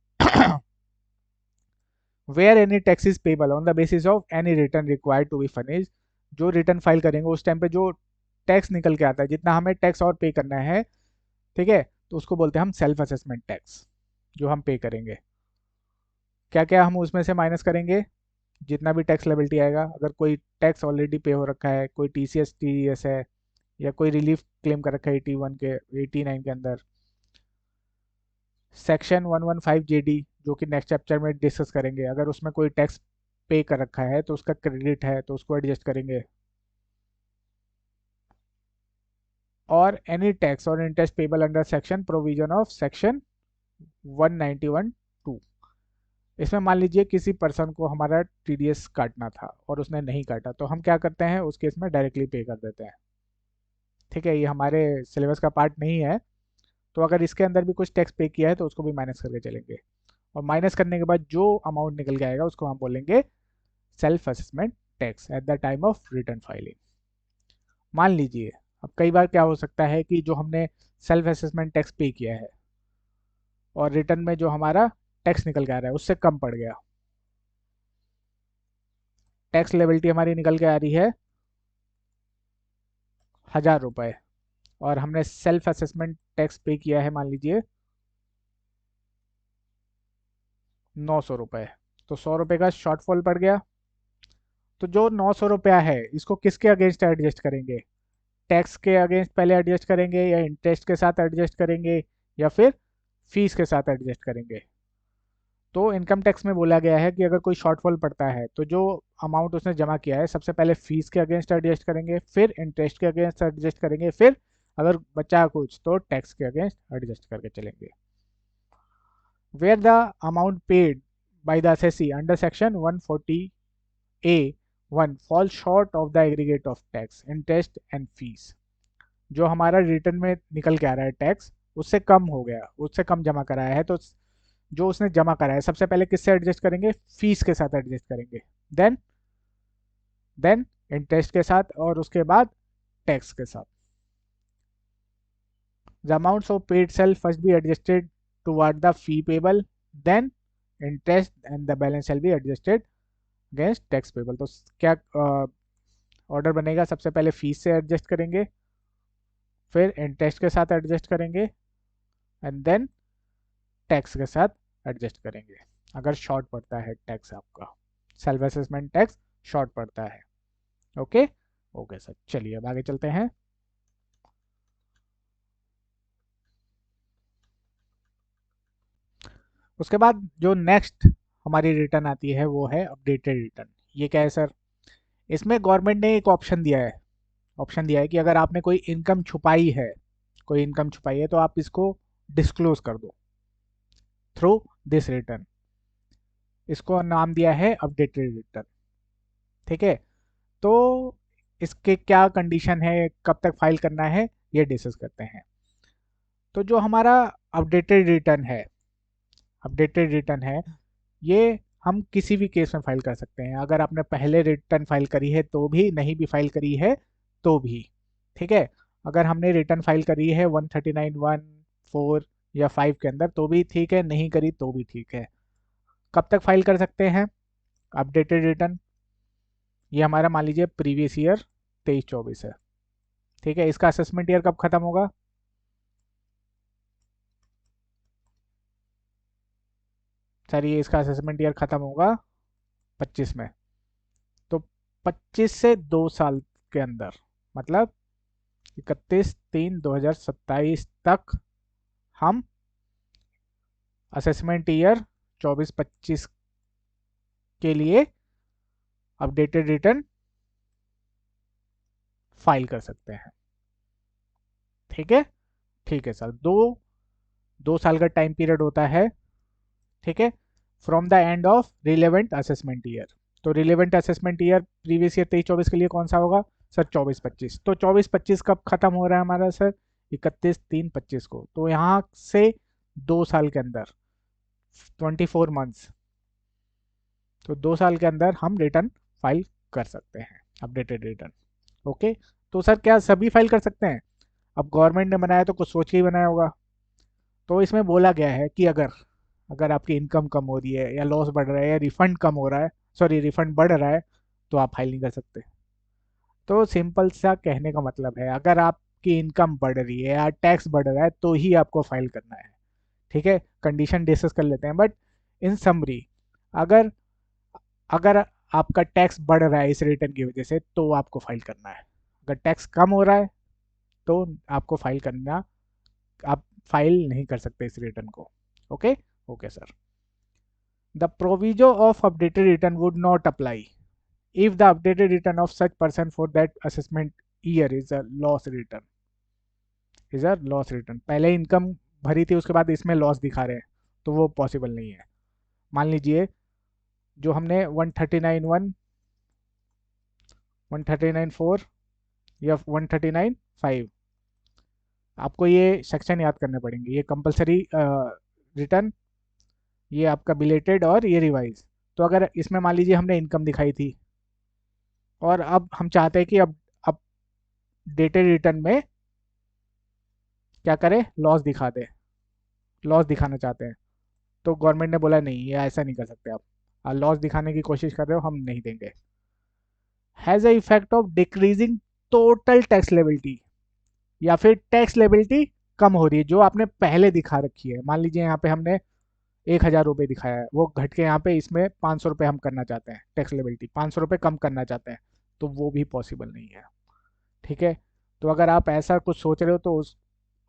Where any tax is payable on the basis of any return required to be furnish. जो रिटर्न फाइल करेंगे उस टाइम पे जो टैक्स निकल के आता है, जितना हमें टैक्स और पे करना है, ठीक है, तो उसको बोलते हैं हम सेल्फ असेसमेंट टैक्स, जो हम पे करेंगे। क्या क्या हम उसमें से माइनस करेंगे? जितना भी टैक्स लेबिलिटी आएगा, अगर कोई टैक्स ऑलरेडी पे हो रखा है, कोई टीसीएस टीडीएस है, या कोई रिलीफ क्लेम कर रखा है 81 के 89 के अंदर, सेक्शन 115 जेडी जो कि नेक्स्ट चैप्टर में डिस्कस करेंगे, अगर उसमें कोई टैक्स पे कर रखा है तो उसका क्रेडिट है तो उसको एडजस्ट करेंगे। और एनी टैक्स और interest payable under section provision of section 191 two. इसमें मान लीजिए किसी पर्सन को हमारा टीडीएस काटना था और उसने नहीं काटा, तो हम क्या करते हैं उस केस में डायरेक्टली पे कर देते हैं। ठीक है, ये हमारे सिलेबस का पार्ट नहीं है, तो अगर इसके अंदर भी कुछ टैक्स पे किया है तो उसको भी माइनस करके चलेंगे। और माइनस करने के बाद जो अमाउंट निकल के आएगा उसको हम बोलेंगे self assessment tax at the time of return filing. मान लीजिए अब कई बार क्या हो सकता है कि जो हमने सेल्फ असेसमेंट टैक्स पे किया है और रिटर्न में जो हमारा टैक्स निकल के आ रहा है उससे कम पड़ गया। टैक्स लेबिलिटी हमारी निकल के आ रही है 1,000 रुपये, और हमने सेल्फ असेसमेंट टैक्स पे किया है मान लीजिए 900 रुपये, तो 100 रुपये का शॉर्टफॉल पड़ गया। तो जो 900 रुपया है इसको किसके अगेंस्ट एडजस्ट करेंगे? टैक्स के अगेंस्ट पहले एडजस्ट करेंगे, या इंटरेस्ट के साथ एडजस्ट करेंगे, या फिर फीस के साथ एडजस्ट करेंगे? तो इनकम टैक्स में बोला गया है कि अगर कोई शॉर्टफॉल पड़ता है तो जो अमाउंट उसने जमा किया है सबसे पहले फीस के अगेंस्ट एडजस्ट करेंगे, फिर इंटरेस्ट के अगेंस्ट एडजस्ट करेंगे, फिर अगर बचा कुछ तो टैक्स के अगेंस्ट एडजस्ट करके चलेंगे। Where the amount paid by the assessee under section 140A(1) fall short of the aggregate of tax, interest and fees. जो हमारा रिटर्न में निकल के आ रहा है टैक्स उससे कम हो गया, उससे कम जमा कराया है, तो जो उसने जमा करा है सबसे पहले किससे एडजस्ट करेंगे? फीस के साथ एडजस्ट करेंगे, देन देन इंटरेस्ट के साथ, और उसके बाद टैक्स के साथ। The amounts of paid shall first be adjusted toward the fee payable, then interest and the balance shall be adjusted against tax payable. तो क्या ऑर्डर बनेगा? सबसे पहले फीस से एडजस्ट करेंगे, फिर इंटरेस्ट के साथ एडजस्ट करेंगे, एंड देन टैक्स के साथ एडजस्ट करेंगे अगर शॉर्ट पड़ता है टैक्स आपका, सेल्फ असेसमेंट टैक्स शॉर्ट पड़ता है। ओके। ओके सर, चलिए अब आगे चलते हैं। उसके बाद जो नेक्स्ट हमारी रिटर्न आती है वो है अपडेटेड रिटर्न। ये क्या है सर? इसमें गवर्नमेंट ने एक ऑप्शन दिया है कि अगर आपने कोई इनकम छुपाई है, तो आप इसको डिस्क्लोज कर दो थ्रू दिस रिटर्न। इसको नाम दिया है अपडेटेड रिटर्न। ठीक है, तो इसके क्या कंडीशन है, कब तक फाइल करना है, ये डिस्कस करते हैं। तो जो हमारा अपडेटेड रिटर्न है अपडेटेड रिटर्न है, ये हम किसी भी केस में फाइल कर सकते हैं। अगर आपने पहले रिटर्न फाइल करी है तो भी, नहीं भी फाइल करी है तो भी। ठीक है, अगर हमने रिटर्न फाइल करी है 139, 1, 4 या 5 के अंदर तो भी ठीक है, नहीं करी तो भी ठीक है। कब तक फाइल कर सकते हैं अपडेटेड रिटर्न? ये हमारा मान लीजिए प्रीवियस ईयर 23-24 है। ठीक है, इसका असेसमेंट ईयर कब खत्म होगा? सर ये इसका असेसमेंट ईयर खत्म होगा 25 में। तो 25 से 2 साल के अंदर, मतलब 31/3/2027 तक हम असेसमेंट ईयर 24-25 के लिए अपडेटेड रिटर्न फाइल कर सकते हैं। ठीक है, ठीक है सर। 2 साल का टाइम पीरियड होता है, ठीक है, from the end of relevant assessment year. तो relevant assessment year previous year 23-24 के लिए कौन सा होगा सर? 24-25। तो 24-25 कब खत्म हो रहा है हमारा सर? 31/3/25 को। तो यहाँ से 2 साल के अंदर 24 मंथ्स, तो 2 साल के अंदर हम रिटर्न फाइल कर सकते हैं, अपडेटेड रिटर्न। ओके, तो सर क्या सभी फाइल कर सकते हैं? अब गवर्नमेंट ने बनाया तो कुछ सोच के ही बनाया होगा। तो इसमें बोला गया है कि अगर अगर आपकी इनकम कम हो रही है या लॉस बढ़ रहा है या रिफंड कम हो रहा है, सॉरी रिफंड बढ़ रहा है, तो आप फाइल नहीं कर सकते। तो सिंपल सा कहने का मतलब है, अगर आपकी इनकम बढ़ रही है या टैक्स बढ़ रहा है तो ही आपको फाइल करना है। ठीक है, कंडीशन डिस्कस कर लेते हैं, बट इन समरी, अगर अगर आपका टैक्स बढ़ रहा है इस रिटर्न की वजह से तो आपको फाइल करना है। अगर टैक्स कम हो रहा है तो आपको फाइल करना, आप फाइल नहीं कर सकते इस रिटर्न को। Okay, okay sir. The proviso of updated return would not apply if the updated return of such person for that assessment year is a loss return, पहले इनकम भरी थी उसके बाद इसमें लॉस दिखा रहे हैं, तो वो पॉसिबल नहीं है। मान लीजिए जो हमने 139(1), 139(4) या 139(5), आपको ये सेक्शन याद करने पड़ेंगे। ये कंपलसरी रिटर्न, ये आपका बिलेटेड और ये रिवाइज। तो अगर इसमें मान लीजिए हमने इनकम दिखाई थी और अब हम चाहते हैं कि अब अपडेटेड रिटर्न में क्या करें, लॉस दिखा दे, लॉस दिखाना चाहते हैं, तो गवर्नमेंट ने बोला नहीं, ये ऐसा नहीं कर सकते आप लॉस दिखाने की कोशिश कर रहे हो, हम नहीं देंगे। Has a effect of decreasing total tax liability, या फिर टैक्स लेबिलिटी कम हो रही है जो आपने पहले दिखा रखी है। मान लीजिए यहाँ पे हमने 1,000 रुपये दिखाया है, वो घट के यहाँ पे इसमें 500 रुपये हम करना चाहते हैं, टैक्स लेबिलिटी 500 रुपये कम करना चाहते हैं, तो वो भी पॉसिबल नहीं है। ठीक है, तो अगर आप ऐसा कुछ सोच रहे हो तो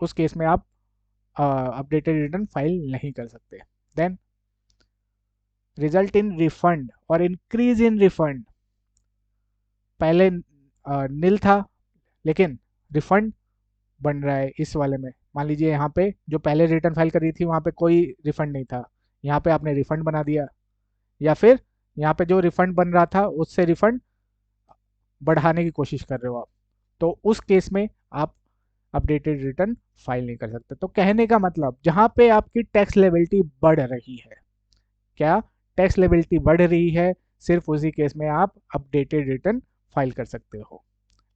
उस केस में आप अपडेटेड रिटर्न फाइल नहीं कर सकते। देन रिजल्ट इन रिफंड और इंक्रीज इन रिफंड, पहले नील था लेकिन रिफंड बन रहा है इस वाले में। मान लीजिए यहाँ पे जो पहले रिटर्न फाइल करी थी वहाँ पे कोई रिफंड नहीं था, यहाँ पे आपने रिफंड बना दिया, या फिर यहाँ पे जो रिफंड बन रहा था उससे रिफंड बढ़ाने की कोशिश कर रहे हो आप, तो उस केस में आप अपडेटेड रिटर्न फाइल नहीं कर सकते। तो कहने का मतलब जहाँ पे आपकी टैक्स लेबिलिटी बढ़ रही है, क्या टैक्स लेबिलिटी बढ़ रही है, सिर्फ उसी केस में आप अपडेटेड रिटर्न फाइल कर सकते हो।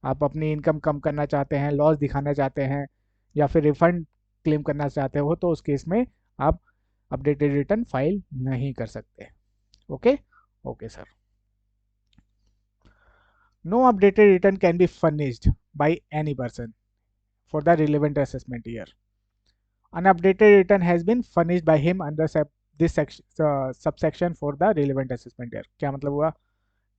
आप अपनी इनकम कम करना चाहते हैं, लॉस दिखाना चाहते हैं, या फिर रिफंड क्लेम करना चाहते हो, तो उस केस में आप अपडेटेड रिटर्न फाइल नहीं कर सकते। Okay, okay sir. No updated return can be furnished by any person for the relevant assessment year. An updated return has been furnished by him under this subsection for the relevant assessment year. क्या मतलब हुआ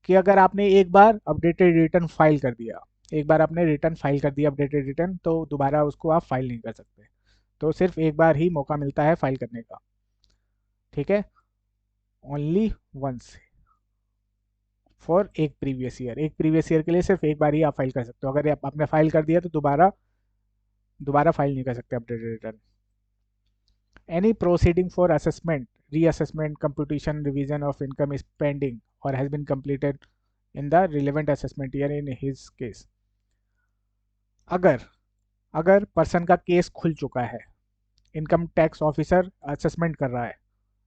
कि अगर आपने एक बार updated return file कर दिया, एक बार आपने रिटर्न फाइल कर दिया अपडेटेड रिटर्न, तो दोबारा उसको आप फाइल नहीं कर सकते। तो सिर्फ एक बार ही मौका मिलता है फाइल करने का। ठीक है, ओनली वंस फॉर एक प्रीवियस ईयर, एक प्रीवियस ईयर के लिए सिर्फ एक बार ही आप फाइल कर सकते हो। अगर आपने फाइल कर दिया तो दोबारा फाइल नहीं कर सकते updated return. Any proceeding for assessment, reassessment, computation, revision of income is pending or has been completed in the relevant assessment year in his case. अगर पर्सन का केस खुल चुका है, इनकम टैक्स ऑफिसर असेसमेंट कर रहा है,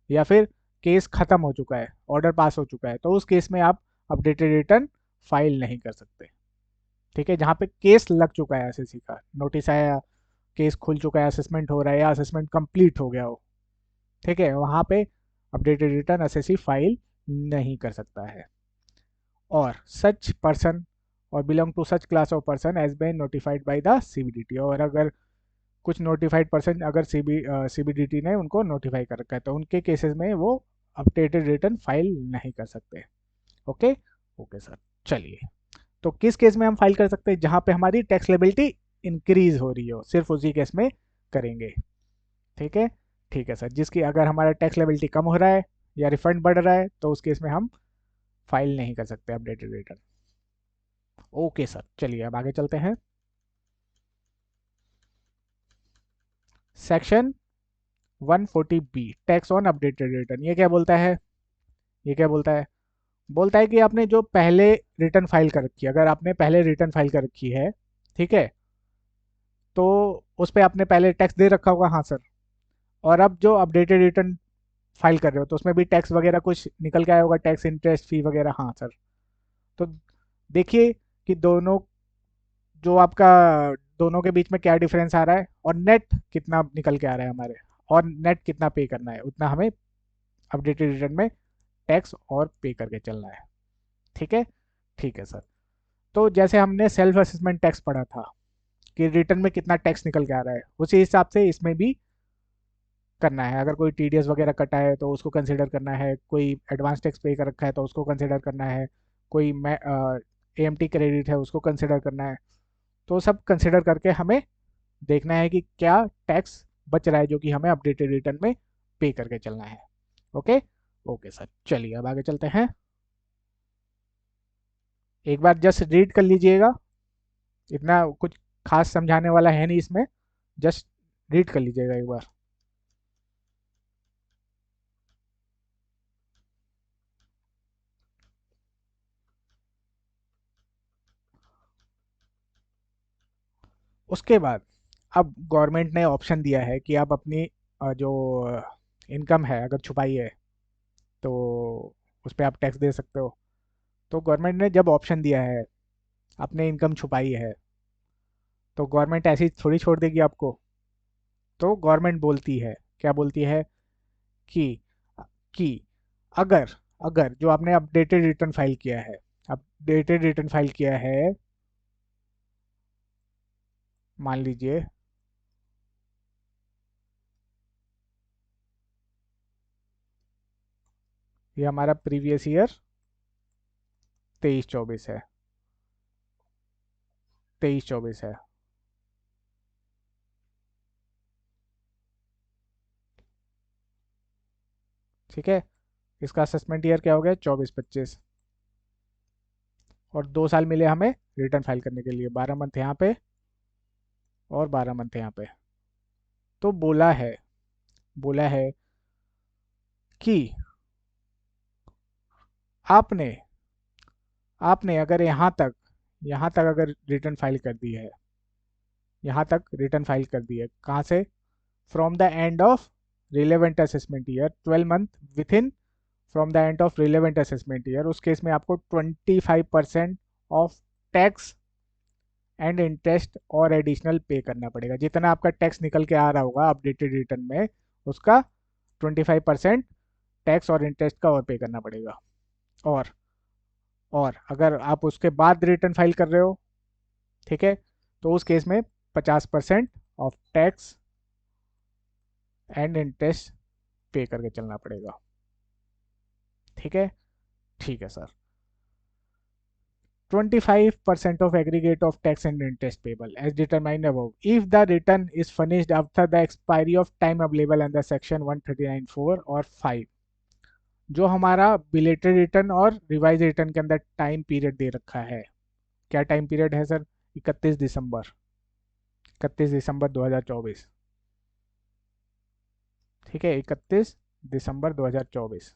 या फिर केस खत्म हो चुका है, ऑर्डर पास हो चुका है, तो उस केस में आप अपडेटेड रिटर्न फाइल नहीं कर सकते। ठीक है, जहाँ पे केस लग चुका है, एसएससी का नोटिस आया, केस खुल चुका है, असेसमेंट हो रहा है या असेसमेंट कंप्लीट हो गया हो, ठीक है, वहाँ पे अपडेटेड रिटर्न एसएससी फाइल नहीं कर सकता है। और सच पर्सन और belong to such class of person as been notified by the CBDT, और अगर कुछ नोटिफाइड पर्सन अगर सीबीडीटी ने उनको नोटिफाई कर रखा है तो उनके केसेस में वो अपडेटेड रिटर्न फाइल नहीं कर सकते। Okay, okay sir. चलिए, तो किस केस में हम फाइल कर सकते हैं? जहाँ पे हमारी टैक्स लेबिलिटी इंक्रीज हो रही हो, सिर्फ उसी केस में करेंगे। ठीक है, ठीक है सर, जिसकी अगर हमारा टैक्स लेबिलिटी कम हो रहा है या रिफंड बढ़ रहा है तो उस केस में हम फाइल नहीं कर सकते अपडेटेड रिटर्न। ओके सर, चलिए अब आगे चलते हैं। Section 140 B, tax on updated return, ये क्या बोलता है? ये क्या बोलता है? बोलता है कि आपने जो पहले रिटर्न फाइल कर रखी है, अगर आपने पहले रिटर्न फाइल कर रखी है, ठीक है, तो उस पर आपने पहले टैक्स दे रखा होगा, हाँ सर। और अब जो अपडेटेड रिटर्न फाइल कर रहे हो तो उसमें भी टैक्स वगैरह कुछ निकल के आया होगा, टैक्स इंटरेस्ट फी वगैरह, हाँ सर। तो देखिए कि दोनों, जो आपका दोनों के बीच में क्या डिफरेंस आ रहा है और नेट कितना निकल के आ रहा है हमारे, और नेट कितना पे करना है, उतना हमें अपडेटेड रिटर्न में टैक्स और पे करके चलना है। ठीक है, ठीक है सर। तो जैसे हमने सेल्फ असेसमेंट टैक्स पढ़ा था कि रिटर्न में कितना टैक्स निकल के आ रहा है, उसी हिसाब से इसमें भी करना है। अगर कोई टीडीएस वगैरह कटा है तो उसको कंसिडर करना है, कोई एडवांस टैक्स पे कर रखा है तो उसको कंसिडर करना है, कोई एएमटी क्रेडिट है उसको कंसिडर करना है। तो सब कंसिडर करके हमें देखना है कि क्या टैक्स बच रहा है जो कि हमें अपडेटेड रिटर्न में पे करके चलना है। ओके, ओके सर, चलिए अब आगे चलते हैं। एक बार जस्ट रीड कर लीजिएगा, इतना कुछ खास समझाने वाला है नहीं इसमें, जस्ट रीड कर लीजिएगा एक बार। उसके बाद अब गवर्नमेंट ने ऑप्शन दिया है कि आप अपनी जो इनकम है अगर छुपाई है तो उस पर आप टैक्स दे सकते हो। तो गवर्नमेंट ने जब ऑप्शन दिया है, आपने इनकम छुपाई है, तो गवर्नमेंट ऐसी थोड़ी छोड़ देगी आपको। तो गवर्नमेंट बोलती है, क्या बोलती है कि कि अगर अगर जो आपने अपडेटेड रिटर्न फाइल किया है, अपडेटेड रिटर्न फाइल किया है, मान लीजिए ये हमारा प्रीवियस ईयर 23-24 है, 23-24 है, ठीक है। इसका असेसमेंट ईयर क्या हो गया, 24-25, और 2 साल मिले हमें रिटर्न फाइल करने के लिए, 12 मंथ यहाँ पे और 12 मंथ यहाँ पे। तो बोला है कि आपने आपने अगर यहाँ तक अगर रिटर्न फाइल कर दी है, यहाँ तक रिटर्न फाइल कर दी है, कहाँ से? From the end of relevant assessment year, 12 month with in from the end of relevant assessment year, उस केस में आपको 25% ऑफ टैक्स एंड इंटरेस्ट और एडिशनल पे करना पड़ेगा। जितना आपका टैक्स निकल के आ रहा होगा अपडेटेड रिटर्न में, उसका 25% टैक्स और इंटरेस्ट का और पे करना पड़ेगा। और और अगर आप उसके बाद रिटर्न फाइल कर रहे हो, ठीक है, तो उस केस में 50% ऑफ टैक्स एंड इंटरेस्ट पे करके चलना पड़ेगा। ठीक है, ठीक है sir. 25% of aggregate of tax and interest payable as determined above if the return is furnished after the expiry of time available under section 139(4) और 5। जो हमारा बिलेटेड रिटर्न और रिवाइज रिटर्न के अंदर टाइम पीरियड दे रखा है, क्या टाइम पीरियड है सर? 31 दिसंबर, 31 दिसंबर 2024, ठीक है, 31 दिसंबर 2024।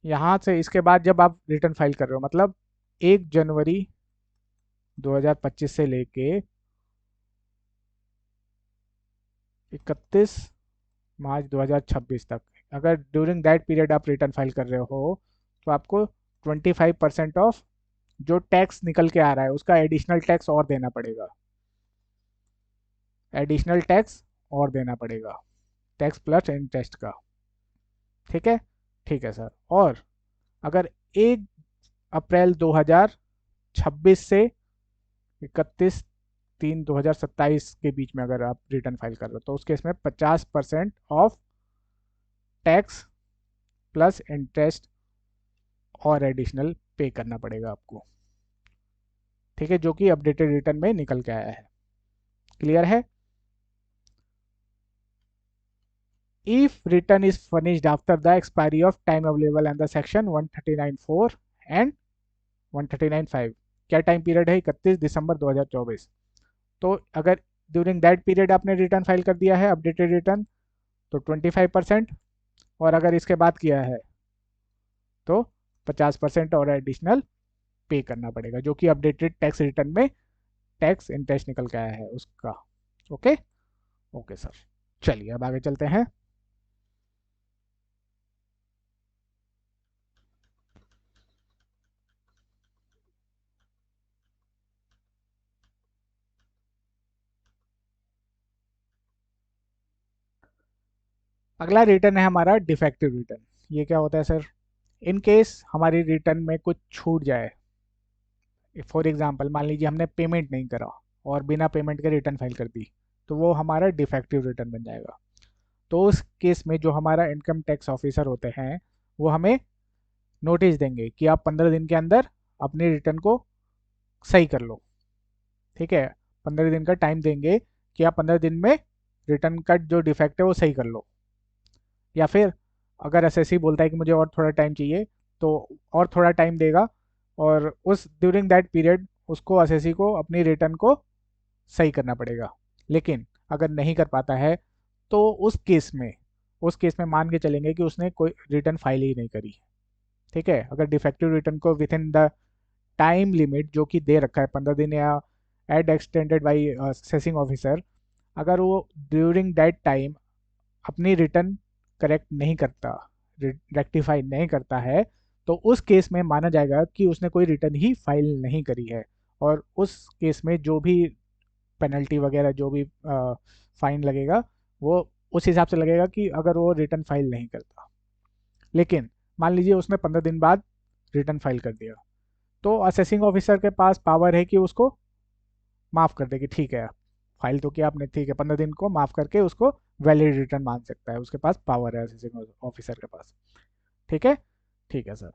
यहाँ से इसके बाद जब आप रिटर्न फाइल कर रहे हो, मतलब 1 जनवरी 2025 से लेके 31 मार्च 2026 तक, अगर ड्यूरिंग दैट पीरियड आप रिटर्न फाइल कर रहे हो तो आपको 25% ऑफ जो टैक्स निकल के आ रहा है उसका एडिशनल टैक्स और देना पड़ेगा, एडिशनल टैक्स और देना पड़ेगा, टैक्स प्लस इंटरेस्ट का। ठीक है, ठीक है सर। और अगर 1 अप्रैल 2026 से 31 3 2027 के बीच में अगर आप रिटर्न फाइल कर रहे हो तो उस केस में 50% ऑफ टैक्स प्लस इंटरेस्ट और एडिशनल पे करना पड़ेगा आपको। ठीक है, जो कि अपडेटेड रिटर्न में निकल के आया है। क्लियर है? if return is furnished after the expiry of time available under section 139(4) and 139(5). क्या टाइम पीरियड है? 31 दिसंबर 2024। तो अगर ड्यूरिंग दैट पीरियड आपने रिटर्न फाइल कर दिया है अपडेटेड रिटर्न तो 25%, और अगर इसके बाद किया है तो 50% और एडिशनल पे करना पड़ेगा, जो कि अपडेटेड टैक्स रिटर्न में टैक्स इंटरेस्ट निकल के आया है उसका। ओके ओके सर, चलिए अब आगे चलते हैं। अगला रिटर्न है हमारा डिफेक्टिव रिटर्न। ये क्या होता है सर? इन केस हमारी रिटर्न में कुछ छूट जाए, फॉर एग्जांपल मान लीजिए हमने पेमेंट नहीं करा और बिना पेमेंट के रिटर्न फाइल कर दी, तो वो हमारा डिफेक्टिव रिटर्न बन जाएगा। तो उस केस में जो हमारा इनकम टैक्स ऑफिसर होते हैं वो हमें नोटिस देंगे कि आप 15 दिन के अंदर अपनी रिटर्न को सही कर लो। ठीक है, 15 दिन का टाइम देंगे कि आप 15 दिन में रिटर्न का जो डिफेक्ट है वो सही कर लो। या फिर अगर एसएससी बोलता है कि मुझे और थोड़ा टाइम चाहिए तो और थोड़ा टाइम देगा, और उस ड्यूरिंग दैट पीरियड उसको एसएससी को अपनी रिटर्न को सही करना पड़ेगा। लेकिन अगर नहीं कर पाता है तो उस केस में मान के चलेंगे कि उसने कोई रिटर्न फाइल ही नहीं करी। ठीक है, अगर डिफेक्टिव रिटर्न को within the time limit जो कि दे रखा है 15 दिन या as extended by assessing officer, अगर वो ड्यूरिंग दैट टाइम अपनी रिटर्न करेक्ट नहीं करता, रेक्टिफाई नहीं करता है, तो उस केस में माना जाएगा कि उसने कोई रिटर्न ही फाइल नहीं करी है। और उस केस में जो भी पेनल्टी वगैरह जो भी फाइन लगेगा वो उस हिसाब से लगेगा कि अगर वो रिटर्न फाइल नहीं करता। लेकिन मान लीजिए उसने 15 दिन बाद रिटर्न फाइल कर दिया, तो असेसिंग ऑफिसर के पास पावर है कि उसको माफ़ कर दे कि ठीक है फाइल तो किया आपने, ठीक है, 15 दिन को माफ़ करके उसको वैलिड रिटर्न मान सकता है। उसके पास पावर है असेसिंग ऑफिसर के पास। ठीक है, ठीक है sir.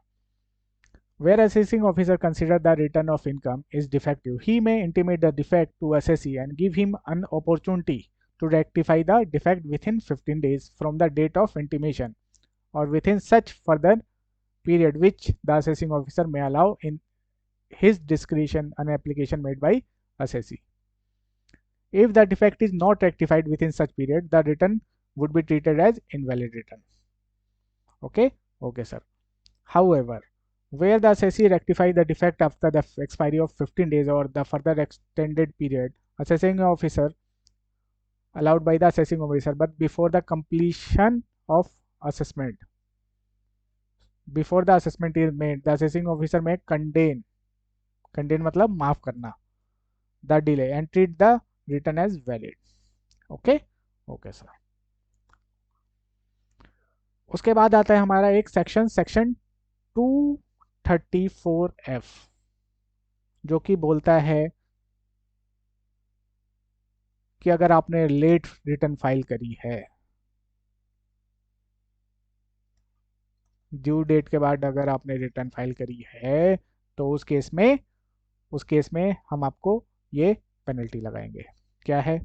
Where assessing officer consider the return of income is defective, he may intimate the defect to assessee and give him an opportunity to rectify the defect within 15 days from the date of intimation or within such further period which the assessing officer may allow in his discretion an application made by assessee. If the defect is not rectified within such period, the return would be treated as invalid return. Okay, okay sir. However, where the assessee rectifies the defect after the expiry of 15 days or the further extended period, assessing officer allowed by the assessing officer, but before the completion of assessment, before the assessment is made, the assessing officer may contain मतलब माफ करना, the delay and treat the return as valid. Okay, okay sir. उसके बाद आता है हमारा एक section 234F, जो कि बोलता है कि अगर आपने लेट रिटर्न फाइल करी है, ड्यू डेट के बाद अगर आपने रिटर्न फाइल करी है, तो उस केस में हम आपको ये पेनल्टी लगाएंगे। क्या है?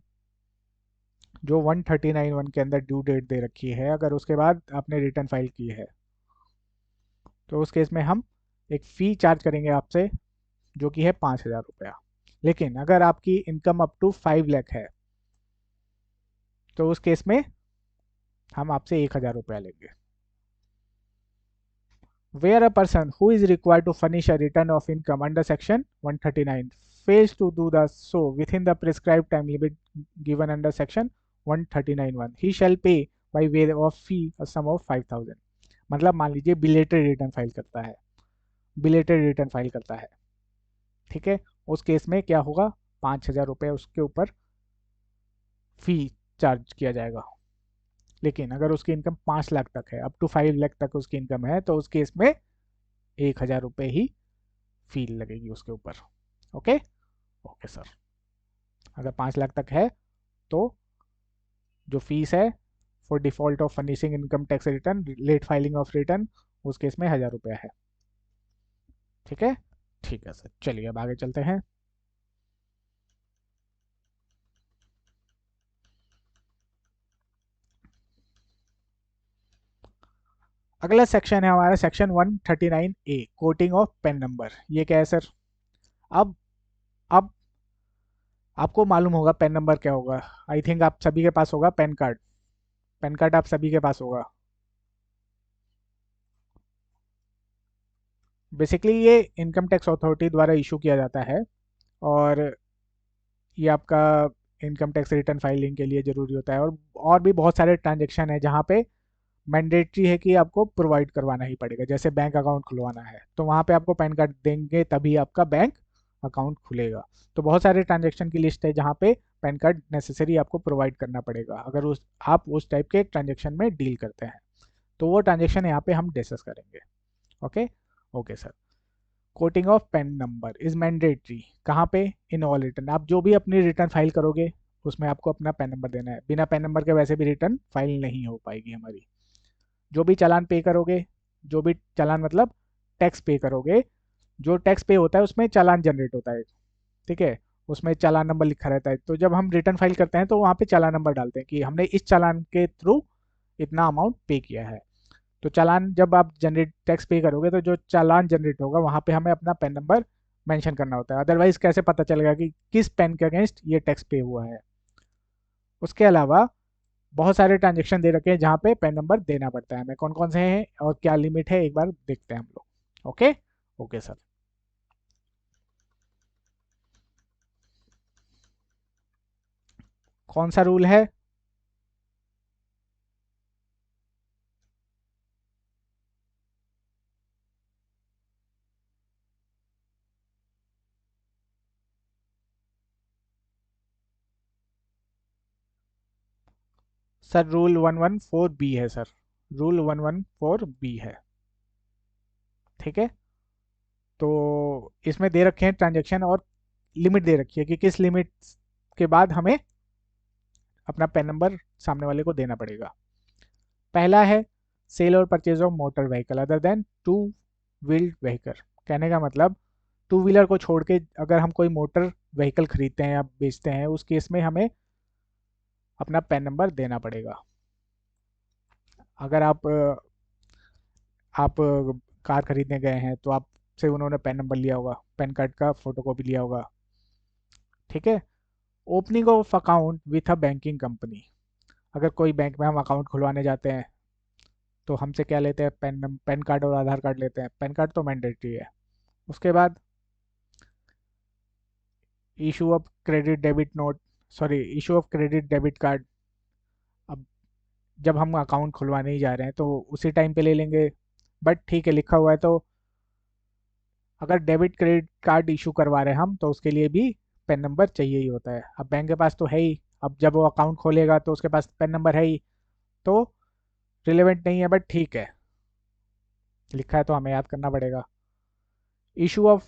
जो 139(1) के अंदर ड्यू डेट दे रखी है, अगर उसके बाद आपने रिटर्न फाइल की है तो उस केस में हम एक फ़ी चार्ज करेंगे आपसे, जो कि है 5,000 रुपया। लेकिन अगर आपकी इनकम अप टू 5 लाख है तो उस केस में हम आपसे 1,000 रुपया लेंगे। Where a person who is required to furnish a return of income under section 139 fails to do the so within the prescribed time limit given under section 139(1), he shall pay by way of fee a sum of 5,000। मतलब मान लीजिए belated return file करता है, ठीक है, उस case में क्या होगा? 5,000 रुपये उसके ऊपर फी चार्ज किया जाएगा। लेकिन अगर उसकी इनकम 5 लाख तक है, अप टू 5 लाख तक उसकी इनकम है, तो उस केस में 1,000 रुपये ही फी लगेगी उसके ऊपर। Okay okay sir. अगर 5 लाख तक है तो जो फीस है for default of furnishing income tax return, late filing of return, उस केस में 1,000 रुपया है। ठीक है, ठीक है सर। चलिए अब आगे चलते हैं। अगला सेक्शन है हमारा section 139A, coating of PAN number. ये क्या है सर? अब अब आपको मालूम होगा पेन नंबर क्या होगा। आई थिंक आप सभी के पास होगा पैन कार्ड। पैन कार्ड आप सभी के पास होगा। बेसिकली ये इनकम टैक्स अथॉरिटी द्वारा इशू किया जाता है, और ये आपका इनकम टैक्स रिटर्न फाइलिंग के लिए ज़रूरी होता है। और भी बहुत सारे ट्रांजेक्शन है जहाँ पे मैंडेटरी है कि आपको प्रोवाइड करवाना ही पड़ेगा। जैसे बैंक अकाउंट खुलवाना है तो वहाँ पे आपको पैन कार्ड देंगे तभी आपका बैंक अकाउंट खुलेगा। तो बहुत सारे ट्रांजेक्शन की लिस्ट है जहाँ पे पैन कार्ड नेसेसरी आपको प्रोवाइड करना पड़ेगा अगर आप उस टाइप के ट्रांजेक्शन में डील करते हैं। तो वो ट्रांजेक्शन यहाँ पे हम डिस्कस करेंगे। Okay. Okay sir. Coating of pan number is mandatory कहाँ पे? In all return. आप जो भी अपनी रिटर्न फाइल करोगे उसमें आपको अपना पैन नंबर देना है। बिना पैन नंबर के वैसे भी रिटर्न फाइल नहीं हो पाएगी हमारी। जो भी चालान पे करोगे, जो भी चालान मतलब टैक्स पे करोगे, जो टैक्स पे होता है उसमें चालान जनरेट होता है, ठीक है? उसमें चालान नंबर लिखा रहता है। तो जब हम रिटर्न फाइल करते हैं तो वहाँ पे चालान नंबर डालते हैं कि हमने इस चालान के थ्रू इतना अमाउंट पे किया है। तो चालान जब आप जनरेट टैक्स पे करोगे तो जो चालान जनरेट होगा वहाँ पे हमें अपना पैन नंबर मेंशन करना होता है। अदरवाइज कैसे पता चलेगा कि किस पैन के अगेंस्ट ये टैक्स पे हुआ है? उसके अलावा बहुत सारे ट्रांजेक्शन दे रखे हैं जहाँ पे पैन नंबर देना पड़ता है हमें। कौन कौन से हैं और क्या लिमिट है एक बार देखते हैं हम लोग। ओके। Okay sir. कौन सा रूल है? सर रूल 114B है सर। रूल 114B है। ठीक है। तो इसमें दे रखे हैं ट्रांजेक्शन और लिमिट दे रखी है कि किस लिमिट के बाद हमें अपना पैन नंबर सामने वाले को देना पड़ेगा। पहला है सेल और purchase of motor vehicle other than two wheeled vehicle. कहने का मतलब टू व्हीलर को छोड़ के अगर हम कोई मोटर व्हीकल खरीदते हैं या बेचते हैं उस केस में हमें अपना पैन नंबर देना पड़ेगा। अगर आप कार खरीदने गए हैं तो आपसे उन्होंने पैन नंबर लिया होगा, पैन कार्ड का फोटो कॉपी लिया होगा। ठीक है। Opening of account with a banking company. अगर कोई बैंक में हम अकाउंट खुलवाने जाते हैं तो हमसे क्या लेते हैं? पैन कार्ड और आधार कार्ड लेते हैं। पैन कार्ड तो मैंडेटरी है। उसके बाद issue of credit debit note, sorry issue of credit debit card. अब जब हम अकाउंट खुलवाने ही जा रहे हैं तो उसी टाइम पे ले लेंगे, बट ठीक है लिखा हुआ है। तो अगर डेबिट क्रेडिट कार्ड इशू करवा रहे हैं हम तो उसके लिए भी पैन नंबर चाहिए ही होता है। अब बैंक के पास तो है ही, अब जब वो अकाउंट खोलेगा तो उसके पास पैन नंबर है ही, तो रिलेवेंट नहीं है, बट ठीक है लिखा है तो हमें याद करना पड़ेगा। Issue of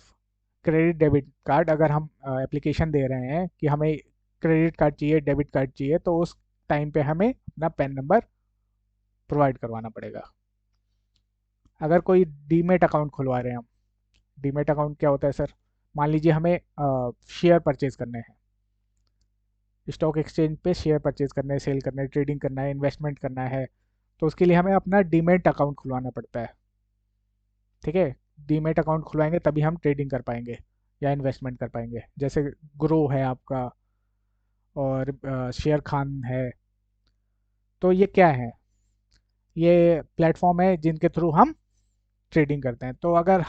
credit debit card, अगर हम एप्लीकेशन दे रहे हैं कि हमें क्रेडिट कार्ड चाहिए, डेबिट कार्ड चाहिए, तो उस टाइम पे हमें अपना पैन नंबर प्रोवाइड करवाना पड़ेगा। अगर कोई डीमेट अकाउंट खुलवा रहे हैं हम, डीमेट अकाउंट क्या होता है सर? मान लीजिए हमें शेयर परचेज करने हैं, स्टॉक एक्सचेंज पे शेयर परचेज करना है, सेल करना है, ट्रेडिंग करना है, इन्वेस्टमेंट करना है, तो उसके लिए हमें अपना डीमेट अकाउंट खुलवाना पड़ता है। ठीक है। डीमेट अकाउंट खुलवाएंगे तभी हम ट्रेडिंग कर पाएंगे या इन्वेस्टमेंट कर पाएंगे। जैसे ग्रो है आपका, और शेयर खान है। तो ये क्या है? ये प्लेटफॉर्म है जिनके थ्रू हम ट्रेडिंग करते हैं। तो अगर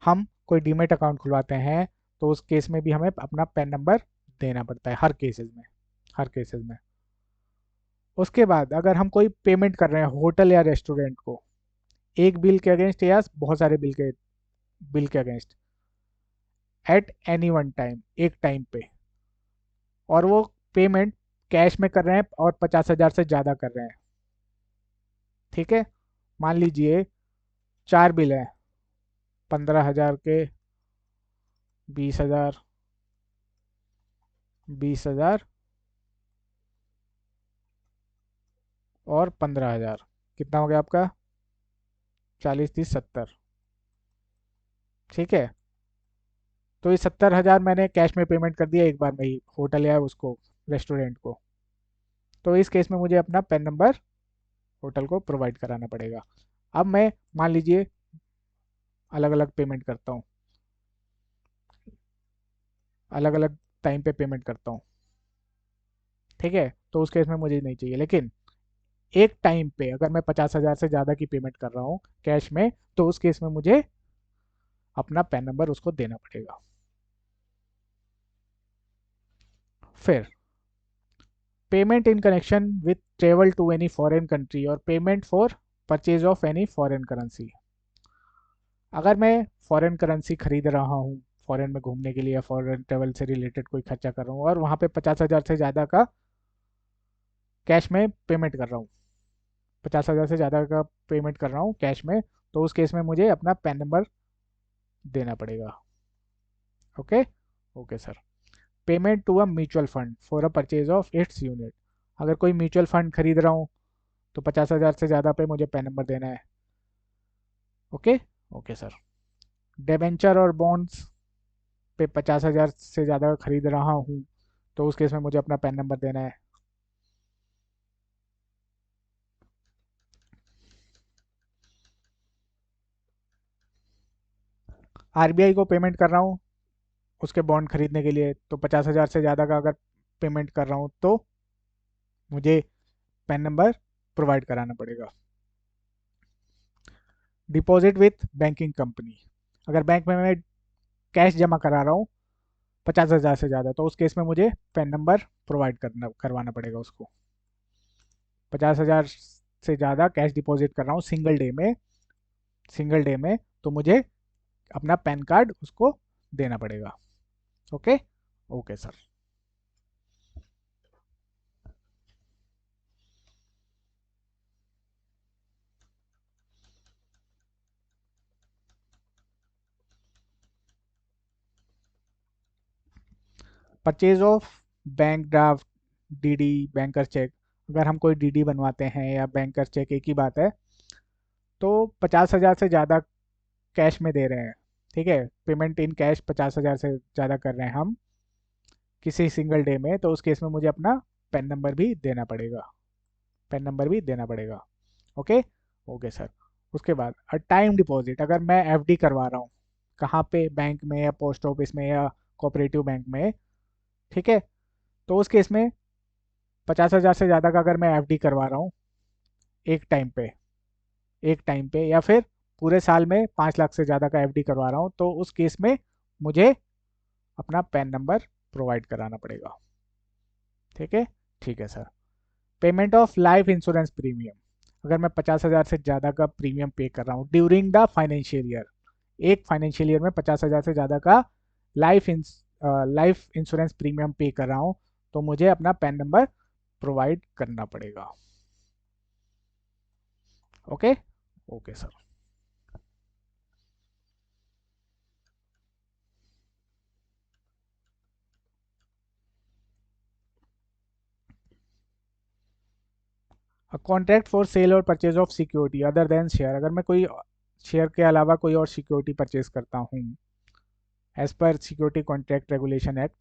हम कोई डीमेट अकाउंट खुलवाते हैं तो उस केस में भी हमें अपना पैन नंबर देना पड़ता है, हर केसेस में, हर केसेस में। उसके बाद अगर हम कोई पेमेंट कर रहे हैं होटल या रेस्टोरेंट को, एक बिल के अगेंस्ट या बहुत सारे बिल के against, at any one time, एक टाइम पे, और वो पेमेंट कैश में कर रहे हैं और 50,000 से ज़्यादा कर रहे हैं। ठीक है। मान लीजिए 4 बिल हैं, 15,000 के, 20,000, 20,000 और 15,000। कितना हो गया आपका? 40, 30, 70। ठीक है। तो ये 70,000 मैंने कैश में पेमेंट कर दिया एक बार में ही होटल या उसको, रेस्टोरेंट को। तो इस केस में मुझे अपना पैन नंबर होटल को प्रोवाइड कराना पड़ेगा। अब मैं मान लीजिए अलग अलग पेमेंट करता हूँ, अलग अलग टाइम पे पेमेंट करता हूँ, ठीक है, तो उस केस में मुझे नहीं चाहिए। लेकिन एक टाइम पे अगर मैं 50,000 से ज़्यादा की पेमेंट कर रहा हूँ कैश में, तो उस केस में मुझे अपना पैन नंबर उसको देना पड़ेगा। फिर payment in connection with travel to any foreign country or payment for purchase of any foreign currency. अगर मैं फॉरेन करेंसी खरीद रहा हूँ फॉरेन में घूमने के लिए या फॉरेन ट्रेवल से रिलेटेड कोई खर्चा कर रहा हूँ और वहाँ पे 50,000 से ज़्यादा का कैश में पेमेंट कर रहा हूँ, 50,000 से ज़्यादा का पेमेंट कर रहा हूँ कैश में, तो उस केस में मुझे अपना पैन नंबर देना पड़ेगा। Okay, okay sir. Payment to a mutual fund for a purchase of its unit. अगर कोई म्यूचुअल फंड खरीद रहा हूँ तो 50,000 से ज़्यादा पे मुझे पैन नंबर देना है। Okay, okay sir. डेबेंचर और बॉन्ड्स पे 50,000 से ज़्यादा खरीद रहा हूँ तो उस केस में मुझे अपना पैन नंबर देना है। आरबीआई को पेमेंट कर रहा हूँ उसके बॉन्ड खरीदने के लिए, तो 50,000 से ज़्यादा का अगर पेमेंट कर रहा हूँ तो मुझे पैन नंबर प्रोवाइड कराना पड़ेगा। Deposit with banking company. अगर बैंक में मैं कैश जमा करा रहा हूँ 50,000 से ज़्यादा, तो उस केस में मुझे पैन नंबर प्रोवाइड करवाना पड़ेगा उसको। 50,000 से ज़्यादा कैश डिपॉजिट कर रहा हूँ सिंगल डे में, तो मुझे अपना पैन कार्ड उसको देना पड़ेगा। Okay, okay sir. Purchase of bank draft, DD, banker cheque. अगर हम कोई डीडी बनवाते हैं या बैंकर चेक एक ही बात है, तो 50,000 से ज़्यादा कैश में दे रहे हैं, ठीक है, पेमेंट इन कैश 50,000 से ज़्यादा कर रहे हैं हम किसी सिंगल डे में, तो उस केस में मुझे अपना पैन नंबर भी देना पड़ेगा, पैन नंबर भी देना पड़ेगा। Okay, okay sir. उसके बाद टाइम डिपॉजिट, अगर मैं एफडी करवा रहा हूँ कहाँ पे, बैंक में या पोस्ट ऑफिस में या कोऑपरेटिव बैंक में, ठीक है, तो उस केस में 50,000 से ज़्यादा का अगर मैं एफडी करवा रहा हूँ एक टाइम पे, एक टाइम पे, या फिर पूरे साल में 5 लाख से ज़्यादा का एफडी करवा रहा हूँ, तो उस केस में मुझे अपना पैन नंबर प्रोवाइड कराना पड़ेगा। ठीक है, ठीक है sir. Payment of life insurance premium. अगर मैं 50,000 से ज़्यादा का प्रीमियम पे कर रहा हूँ ड्यूरिंग द फाइनेंशियल ईयर, एक फाइनेंशियल ईयर में 50,000 से ज़्यादा का लाइफ लाइफ इंश्योरेंस प्रीमियम पे कर रहा हूँ, तो मुझे अपना पैन नंबर प्रोवाइड करना पड़ेगा। Okay, okay sir. Contract for sale और purchase of security other than share. अगर मैं कोई शेयर के अलावा कोई और सिक्योरिटी परचेज करता हूँ as per security contract regulation act,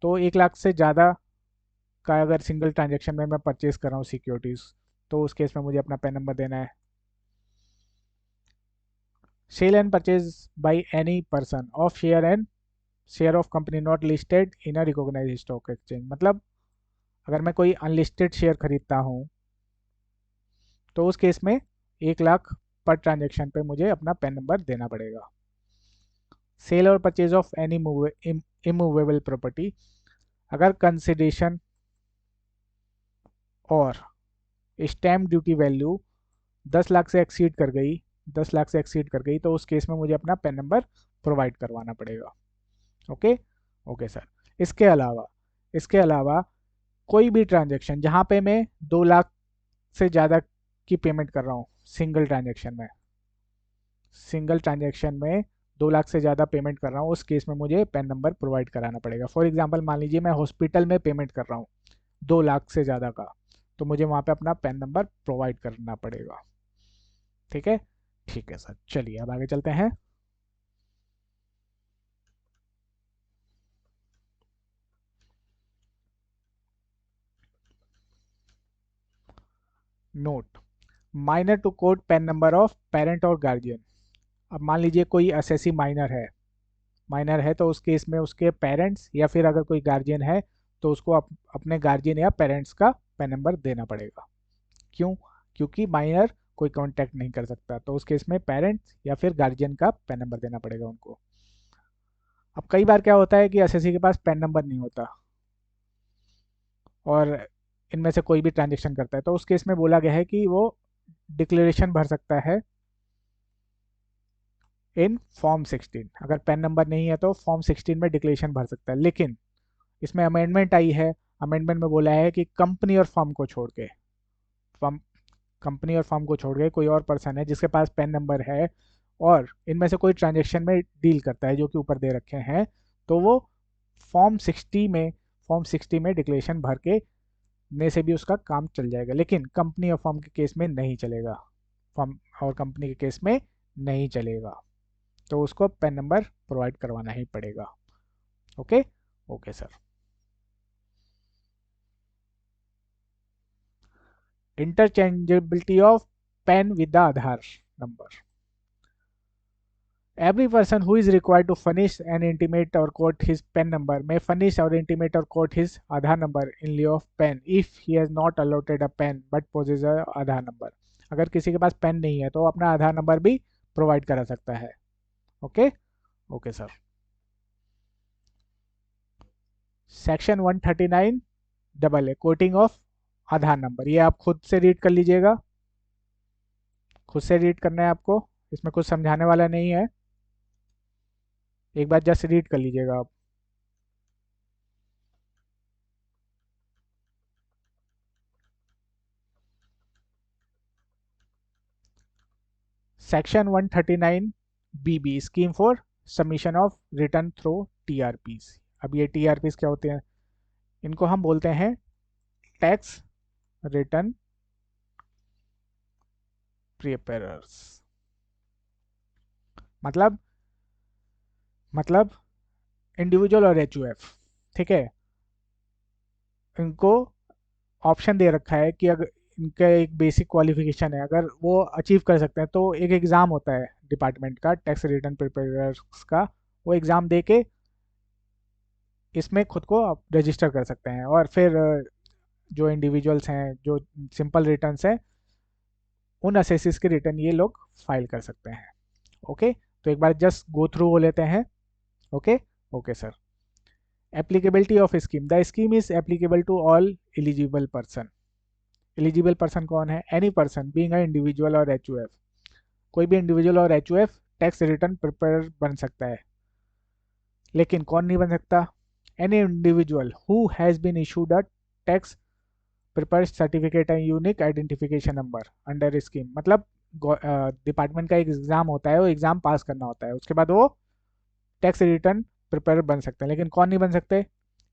तो 1 लाख से ज़्यादा का अगर सिंगल ट्रांजेक्शन में मैं परचेज कर रहा हूँ सिक्योरिटीज़, तो उस केस में मुझे अपना पैन नंबर देना है। Sale and purchase by any person of share of company not listed in a recognised stock exchange. मतलब अगर मैं कोई अनलिस्टेड शेयर खरीदता हूँ तो उस केस में 1 लाख पर ट्रांजेक्शन पे मुझे अपना पैन नंबर देना पड़ेगा। सेल और purchase of any immovable property. अगर कंसिडरेशन और स्टैम्प ड्यूटी वैल्यू 10 लाख से एक्सीड कर गई 10 लाख से एक्सीड कर गई, तो उस केस में मुझे अपना पैन नंबर प्रोवाइड करवाना पड़ेगा। Okay, okay sir. इसके अलावा इसके अलावा कोई भी ट्रांजेक्शन जहाँ पे मैं 2 लाख से ज़्यादा की पेमेंट कर रहा हूँ सिंगल ट्रांजेक्शन में 2 लाख से ज़्यादा पेमेंट कर रहा हूँ, उस केस में मुझे पैन नंबर प्रोवाइड कराना पड़ेगा। फॉर एग्जांपल मान लीजिए मैं हॉस्पिटल में पेमेंट कर रहा हूँ 2 लाख से ज़्यादा का, तो मुझे वहाँ पे अपना पैन नंबर प्रोवाइड करना पड़ेगा। ठीक है, ठीक है सर। चलिए अब आगे चलते हैं। Note. Minor to quote PAN number of parent और गार्जियन। अब मान लीजिए कोई असेसी माइनर है तो उस केस में उसके पेरेंट्स या फिर अगर कोई गार्जियन है तो उसको अपने गार्जियन या पेरेंट्स का पैन नंबर देना पड़ेगा। क्यों? क्योंकि माइनर कोई कांटेक्ट नहीं कर सकता, तो उस केस में पेरेंट्स या फिर गार्जियन का पैन नंबर देना पड़ेगा उनको। अब कई बार क्या होता है कि एसएससी के पास पैन नंबर नहीं होता और इनमें से कोई भी ट्रांजेक्शन करता है, तो उस केस में बोला गया है कि वो डिक्लेरेशन भर सकता है इन फॉर्म 16। अगर पैन नंबर नहीं है तो फॉर्म 16 में डिक्लेरेशन भर सकता है। लेकिन इसमें अमेंडमेंट आई है। अमेंडमेंट में बोला है कि कंपनी और फर्म को छोड़ के, फर्म कंपनी और फर्म को छोड़ के कोई और पर्सन है जिसके पास पैन नंबर है और इनमें से कोई ट्रांजेक्शन में डील करता है जो कि ऊपर दे रखे हैं, तो वो फॉर्म 60 में फॉर्म 60 में डिक्लेरेशन भर के ने से भी उसका काम चल जाएगा। लेकिन कंपनी और फर्म के केस में नहीं चलेगा, फर्म और कंपनी के केस में नहीं चलेगा, तो उसको पैन नंबर प्रोवाइड करवाना ही पड़ेगा। Okay okay sir. Interchangeability of pan with the Aadhaar number. Every person who is required to furnish and intimate or quote his PAN number may furnish or intimate or quote his Aadhaar number in lieu of PAN if he has not allotted a PAN but possesses a Aadhaar number। अगर किसी के पास pen नहीं है तो वो अपना आधार number भी provide करा सकता है। Okay okay sir. Section 139 double A coating of Aadhaar number, ये आप खुद से रीड कर लीजिएगा, खुद से रीड करना है आपको, इसमें कुछ समझाने वाला नहीं है, एक बार जस्ट रीड कर लीजिएगा आप। Section 139 BB scheme for submission of return through TRPs. अब ये टीआरपीस क्या होते हैं? इनको हम बोलते हैं टैक्स रिटर्न प्रिपेयरर्स। मतलब इंडिविजुअल और एचयूएफ, ठीक है, इनको ऑप्शन दे रखा है कि अगर इनका एक बेसिक क्वालिफिकेशन है, अगर वो अचीव कर सकते हैं तो एक एग्ज़ाम होता है डिपार्टमेंट का, टैक्स रिटर्न प्रिपेयरर्स का, वो एग्ज़ाम दे के इसमें खुद को आप रजिस्टर कर सकते हैं और फिर जो इंडिविजुअल्स हैं जो सिंपल रिटर्न्स हैं उन असेसिस के रिटर्न ये लोग फाइल कर सकते हैं। ओके, तो एक बार जस्ट गो थ्रू हो लेते हैं। Okay okay sir. Applicability of scheme. The scheme is applicable to all eligible person. Eligible person कौन है? Any person being a individual और एचयूएफ। कोई भी इंडिविजुअल और एचयूएफ टैक्स रिटर्न प्रिपेयर बन सकता है। लेकिन कौन नहीं बन सकता? Any individual who has been issued a tax preparer certificate and unique identification number under scheme. मतलब डिपार्टमेंट का एक एग्जाम होता है, वो एग्जाम पास करना होता है, उसके बाद वो टैक्स रिटर्न प्रिपेयर बन सकते हैं। लेकिन कौन नहीं बन सकते?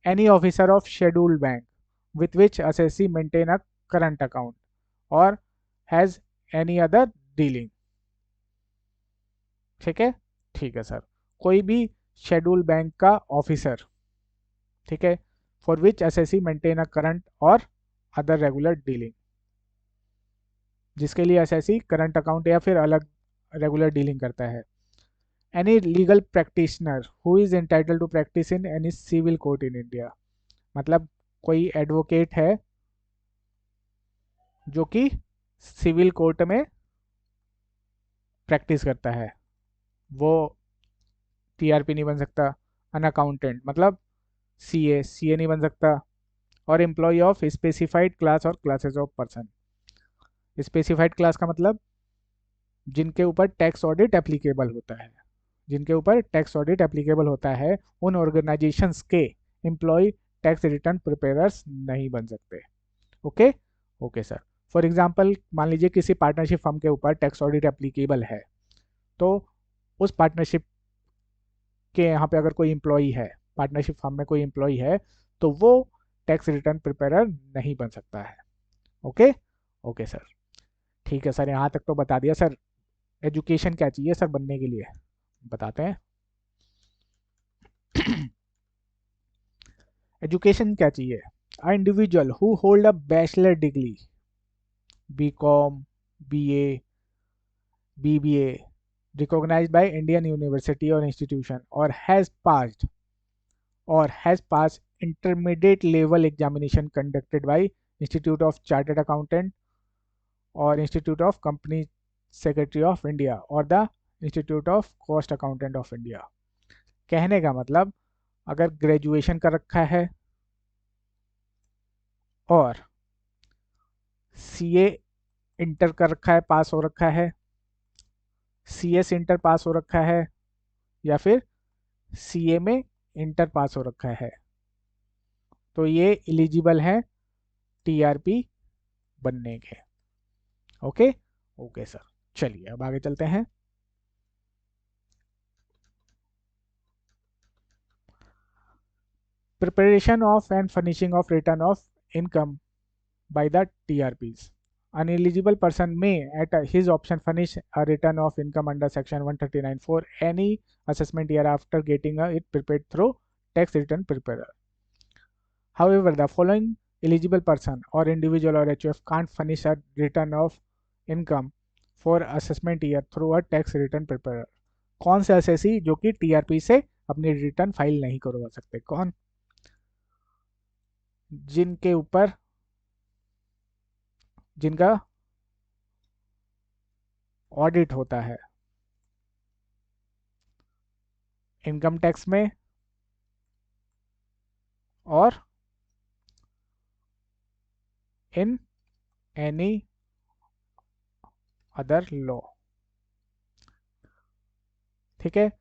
Any officer of scheduled bank with which assessee maintain a current account और हैज एनी अदर डीलिंग। ठीक है, ठीक है सर। कोई भी शेड्यूल बैंक का ऑफिसर, ठीक है, for which SSC maintain a current और अदर रेगुलर डीलिंग, जिसके लिए एसएससी करंट अकाउंट या फिर अलग रेगुलर डीलिंग करता है। Any legal practitioner who is entitled to practice in any civil court in India. मतलब कोई एडवोकेट है जो कि सिविल कोर्ट में प्रैक्टिस करता है, वो टीआरपी नहीं बन सकता। अन अकाउंटेंट मतलब सीए नहीं बन सकता। और एम्प्लॉय ऑफ स्पेसिफाइड क्लास और classes of person. Specified class का मतलब जिनके ऊपर टैक्स ऑडिट एप्लीकेबल होता है, जिनके ऊपर टैक्स ऑडिट एप्लीकेबल होता है, उन ऑर्गेनाइजेशंस के एम्प्लॉय टैक्स रिटर्न प्रिपेयरर्स नहीं बन सकते। Okay okay sir. For example मान लीजिए किसी पार्टनरशिप फर्म के ऊपर टैक्स ऑडिट एप्लीकेबल है, तो उस पार्टनरशिप के यहाँ पे अगर कोई एम्प्लॉई है, पार्टनरशिप फर्म में कोई एम्प्लॉई है, तो वो टैक्स रिटर्न प्रिपेयरर नहीं बन सकता है। Okay okay sir. ठीक है सर, यहाँ तक तो बता दिया सर। एजुकेशन क्या चाहिए सर बनने के लिए, बताते हैं। एजुकेशन क्या चाहिए? A individual who hold a bachelor degree, BCom, BA, BBA recognized by Indian university or institution, or has passed intermediate level examination conducted by Institute of Chartered Accountant or Institute of Company Secretary of India or the Institute of Cost Accountant of India। कहने का मतलब अगर graduation कर रखा है और CA inter कर रखा है, पास हो रखा है, सीएस इंटर पास हो रखा है, या फिर सीए में इंटर पास हो रखा है, तो ये एलिजिबल है टीआरपी बनने के। ओके ओके सर, चलिए अब आगे चलते हैं। Preparation of and finishing of return of income by the TRPs. An eligible person may, at his option, furnish a return of income under Section 139 for any assessment year after getting it prepared through tax return preparer. However, the following eligible person or individual or HUF can't furnish a return of income for assessment year through a tax return preparer. कौन से assessee जो कि TRP से अपनी return file नहीं करवा सकते? कौन? जिनके ऊपर जिनका ऑडिट होता है इनकम टैक्स में और इन एनी अदर लॉ। ठीक है,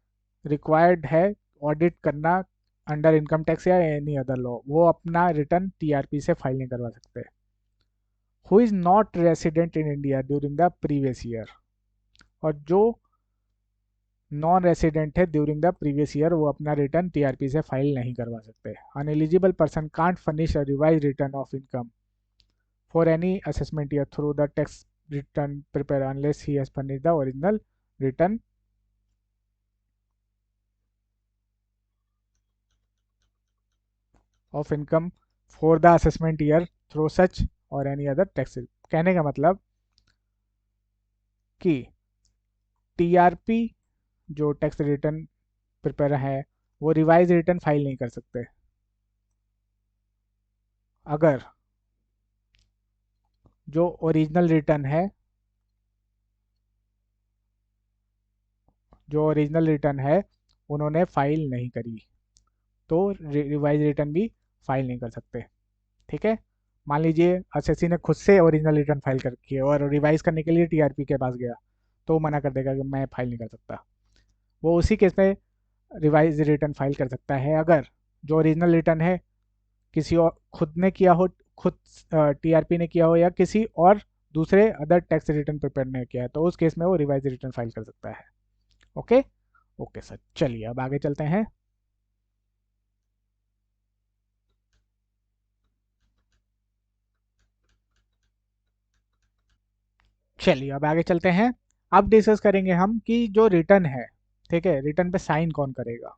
रिक्वायर्ड है ऑडिट करना अंडर इनकम टैक्स या एनी अदर लॉ, वो अपना रिटर्न टीआरपी से फाइल नहीं करवा सकते। Who is not resident in India during the previous year, और जो नॉन रेसिडेंट है ड्यूरिंग द प्रीवियस ईयर वो अपना रिटर्न टीआरपी से फाइल नहीं करवा सकते। An eligible person can't furnish a revise return of income for any assessment year through the tax return preparer unless he has furnish the original return of income for the assessment year through such और any other tax. कहने का मतलब कि TRP जो tax return prepare है वो revise return file नहीं कर सकते अगर जो ओरिजिनल रिटर्न है, जो ओरिजिनल रिटर्न है उन्होंने फाइल नहीं करी, तो रिवाइज रिटर्न भी फाइल नहीं कर सकते। ठीक है, मान लीजिए असेसी ने खुद से ओरिजिनल रिटर्न फाइल कर रखी है और रिवाइज करने के लिए टीआरपी के पास गया तो मना कर देगा कि मैं फाइल नहीं कर सकता। वो उसी केस में रिवाइज रिटर्न फाइल कर सकता है अगर जो ओरिजिनल रिटर्न है किसी और खुद ने किया हो, खुद टीआरपी ने किया हो या किसी और दूसरे अदर टैक्स रिटर्न प्रिपेयर ने किया है, तो उस केस में वो रिवाइज रिटर्न फाइल कर सकता है। ओके ओके सर, चलिए अब आगे चलते हैं। चलिए अब आगे चलते हैं। अब डिस्कस करेंगे हम कि जो रिटर्न है, ठीक है, रिटर्न पे साइन कौन करेगा।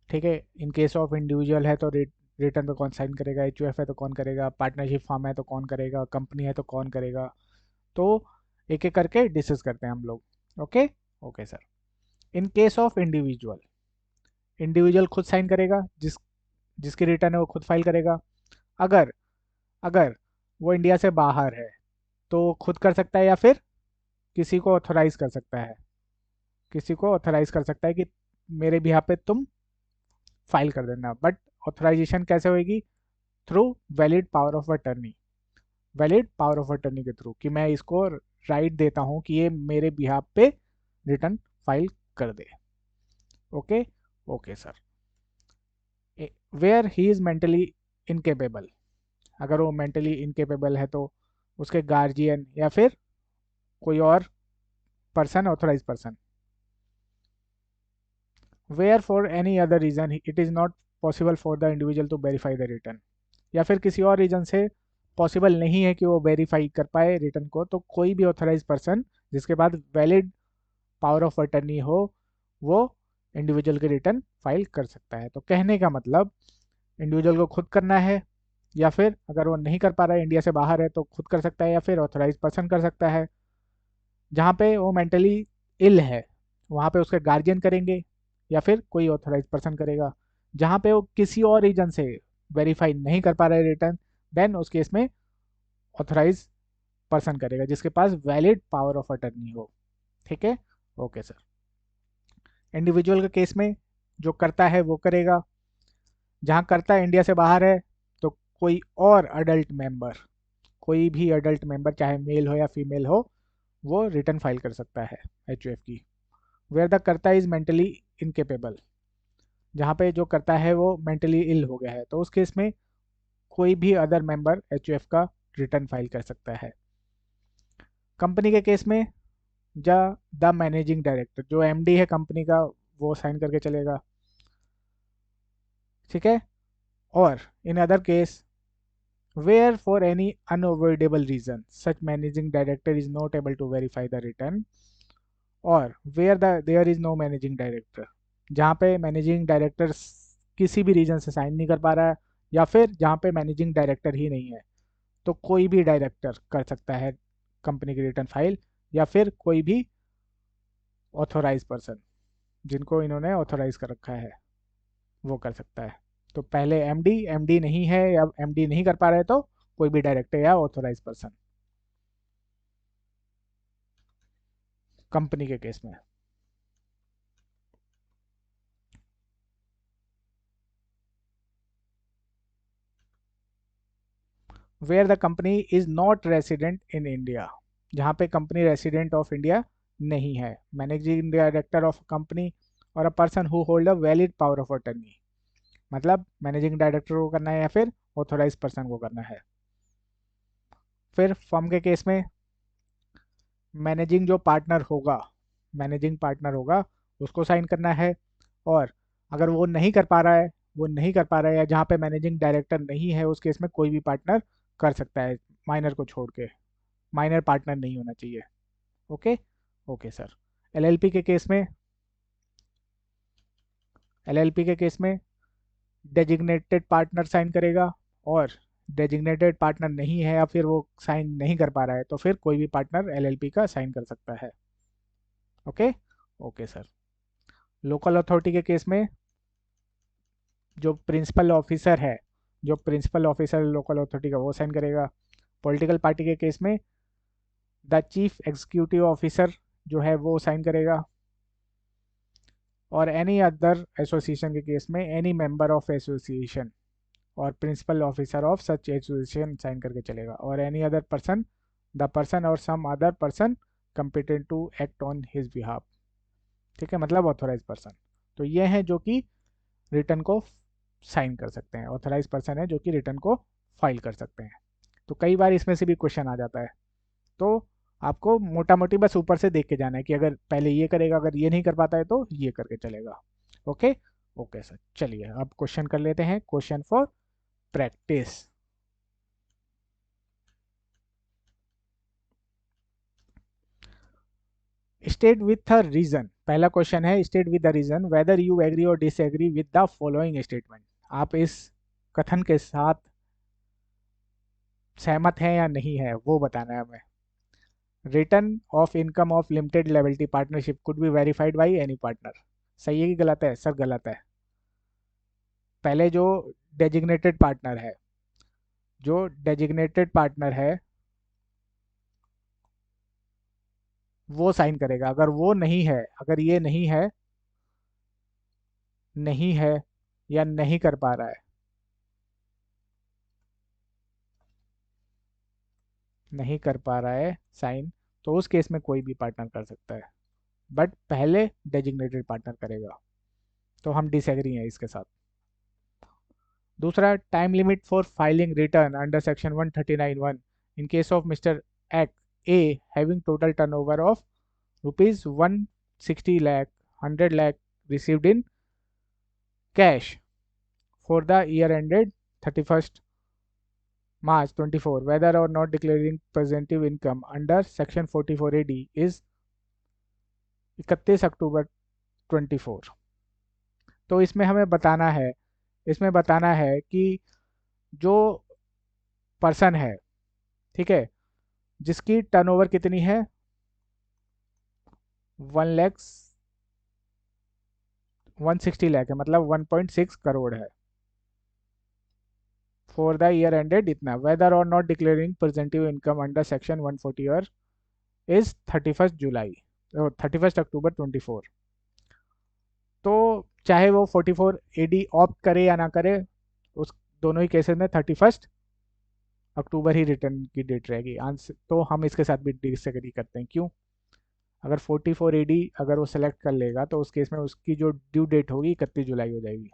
ठीक है, इन केस ऑफ इंडिविजुअल है तो रिटर्न पे कौन साइन करेगा, एचयूएफ है तो कौन करेगा, पार्टनरशिप फॉर्म है तो कौन करेगा, कंपनी है तो कौन करेगा, तो एक एक करके डिस्कस करते हैं हम लोग। Okay okay sir. In case of individual, individual खुद साइन करेगा, जिसकी रिटर्न है वो खुद फाइल करेगा। अगर अगर वो इंडिया से बाहर है तो खुद कर सकता है या फिर किसी को ऑथोराइज कर सकता है, किसी को ऑथोराइज कर सकता है कि मेरे बिहाफ पे तुम फाइल कर देना। बट ऑथराइजेशन कैसे होगी? Through valid power of attorney, valid power of attorney के थ्रू, कि मैं इसको राइट देता हूँ कि ये मेरे बिहाफ पे रिटर्न फाइल कर दे। Okay okay sir. Where he is mentally incapable, अगर वो मेंटली इनकेपेबल है तो उसके गार्जियन या फिर कोई और person, authorise person. Where for any other reason it is not possible for the individual to verify the return, या फिर किसी और रीजन से पॉसिबल नहीं है कि वो वेरीफाई कर पाए रिटर्न को, तो कोई भी ऑथराइज पर्सन जिसके बाद वैलिड पावर ऑफ अटर्नी हो वो इंडिविजुअल के रिटर्न फाइल कर सकता है। तो कहने का मतलब इंडिविजुअल को खुद करना है या फिर अगर वो नहीं कर पा रहा है, इंडिया से बाहर है, तो खुद कर सकता है या फिर ऑथराइज पर्सन कर सकता है। जहाँ पे वो मेंटली इल है वहाँ पे उसके गार्जियन करेंगे या फिर कोई ऑथराइज पर्सन करेगा। जहाँ पे वो किसी और रीजन से वेरीफाई नहीं कर पा रहा है रिटर्न, देन उस केस में ऑथराइज पर्सन करेगा जिसके पास वैलिड पावर ऑफ अटर्नी हो। ठीक है, ओके सर। इंडिविजुअल के केस में जो करता है वो करेगा। जहाँ करता है इंडिया से बाहर है, तो कोई और अडल्ट मेंबर, कोई भी अडल्ट मेंबर चाहे मेल हो या फीमेल हो, वो रिटर्न फाइल कर सकता है एच की। वेयर द करता इज मेंटली इनकेपेबल, जहाँ पे जो करता है वो मेंटली इल हो गया है, तो उस केस में कोई भी अदर मेंबर एच का रिटर्न फाइल कर सकता है। कंपनी के केस में जा द मैनेजिंग डायरेक्टर, जो एमडी है कंपनी का, वो साइन करके चलेगा। ठीक है, और in other case where for any unavoidable reason such managing director is not able to verify the return, और where there is no managing director, जहाँ पे मैनेजिंग डायरेक्टर किसी भी रीजन से साइन नहीं कर पा रहा है, या फिर जहाँ पे मैनेजिंग डायरेक्टर ही नहीं है, तो कोई भी डायरेक्टर कर सकता है कंपनी की रिटर्न फाइल, या फिर कोई भी ऑथोराइज पर्सन जिनको इन्होंने ऑथोराइज कर रखा है वो कर सकता है। तो पहले एमडी, एमडी नहीं है या एमडी नहीं कर पा रहे तो कोई भी डायरेक्टर या ऑथोराइज पर्सन कंपनी के केस में। Where the company is not resident in India, जहाँ पे कंपनी रेसिडेंट ऑफ इंडिया नहीं है, मैनेजिंग डायरेक्टर ऑफ कंपनी और a person who hold a valid power of attorney, मतलब मैनेजिंग डायरेक्टर को करना है या फिर ऑथोराइज पर्सन को करना है। फिर फर्म के केस में मैनेजिंग जो पार्टनर होगा, मैनेजिंग पार्टनर होगा उसको साइन करना है। और अगर वो नहीं कर पा रहा है, वो नहीं कर पा रहा है, या जहाँ पे मैनेजिंग डायरेक्टर नहीं है उस केस में कोई भी पार्टनर कर सकता है, माइनर को छोड़ के। माइनर पार्टनर नहीं होना चाहिए। Okay, okay sir. एलएलपी के केस में, एलएलपी के केस में डेजिग्नेटेड पार्टनर साइन करेगा, और डेजिग्नेटेड पार्टनर नहीं है या फिर वो साइन नहीं कर पा रहा है तो फिर कोई भी पार्टनर एलएलपी का साइन कर सकता है। Okay, okay sir. Local authority के केस में जो प्रिंसिपल ऑफिसर है, जो प्रिंसिपल ऑफिसर लोकल अथॉरिटी का वो साइन करेगा। पॉलिटिकल पार्टी के केस में द चीफ एग्जीक्यूटिव ऑफिसर जो है वो साइन करेगा। और एनी अदर एसोसिएशन के केस में any member of association or principal officer of such association sign करके चलेगा। और any other person, the person or some other person competent to act on his behalf. ठीक है, मतलब ऑथोराइज पर्सन। तो ये हैं जो कि रिटर्न को साइन कर सकते हैं, ऑथराइज पर्सन है जो कि रिटर्न को फाइल कर सकते हैं। तो कई बार इसमें से भी क्वेश्चन आ जाता है, तो आपको मोटा मोटी बस ऊपर से देख के जाना है कि अगर पहले ये करेगा, अगर ये नहीं कर पाता है तो ये करके चलेगा। Okay, okay sir. चलिए अब क्वेश्चन कर लेते हैं, question for practice. State with a reason, पहला क्वेश्चन है state with the reason whether you agree or disagree with the following statement. आप इस कथन के साथ सहमत हैं या नहीं है वो बताना है हमें। Return of income of limited liability partnership could be verified by any partner. सही है कि गलत है सर? गलत है। पहले जो डेजिग्नेटेड पार्टनर है, जो डेजिग्नेटेड पार्टनर है वो साइन करेगा। अगर वो नहीं है, अगर ये नहीं है, नहीं है या नहीं कर पा रहा है, नहीं कर पा रहा है साइन, तो उस केस में कोई भी पार्टनर कर सकता है, बट पहले डेजिग्नेटेड पार्टनर करेगा। तो हम डिसएग्री हैं इसके साथ। दूसरा, time limit for filing return under section 139(1) in case of mister act A having total turnover of rupees 160 lakh 100 lakh received in cash for the year ended 31st March 24, whether or not declaring presumptive income under section 44AD is 31 अक्टूबर 24। तो इसमें हमें बताना है, इसमें बताना है कि जो पर्सन है, ठीक है, जिसकी टर्नओवर कितनी है, 1 लाख 160 लाख है, मतलब 1.6 करोड़ है, फॉर द ईयर एंडेड इतना, वेदर और not declaring प्रेजेंटिव income under section 140 और इज 31 जुलाई 31 अक्टूबर 24। तो चाहे वो 44 AD ऑप्ट करे या ना करे, उस दोनों ही केसेस में 31 अक्टूबर ही रिटर्न की डेट रहेगी। आंसर तो हम इसके साथ भी डिसएग्री करते हैं। क्यों? अगर 44 AD अगर वो सेलेक्ट कर लेगा तो उस केस में उसकी जो ड्यू डेट होगी 31 जुलाई हो जाएगी।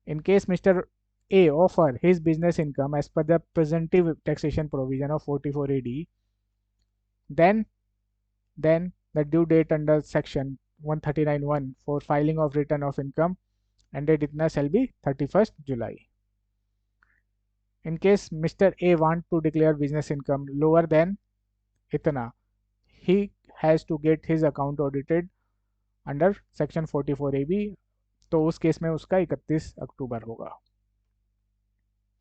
In case mister A offer his business income as per the presumptive taxation provision of 44 AD, then the due date under section 139(1) for filing of return of income and date itna shall be 31st July. In case Mr. A want to declare business income lower than itna, he has to get his account audited under section 44 AB, तो उस case में उसका 31 अक्टूबर होगा।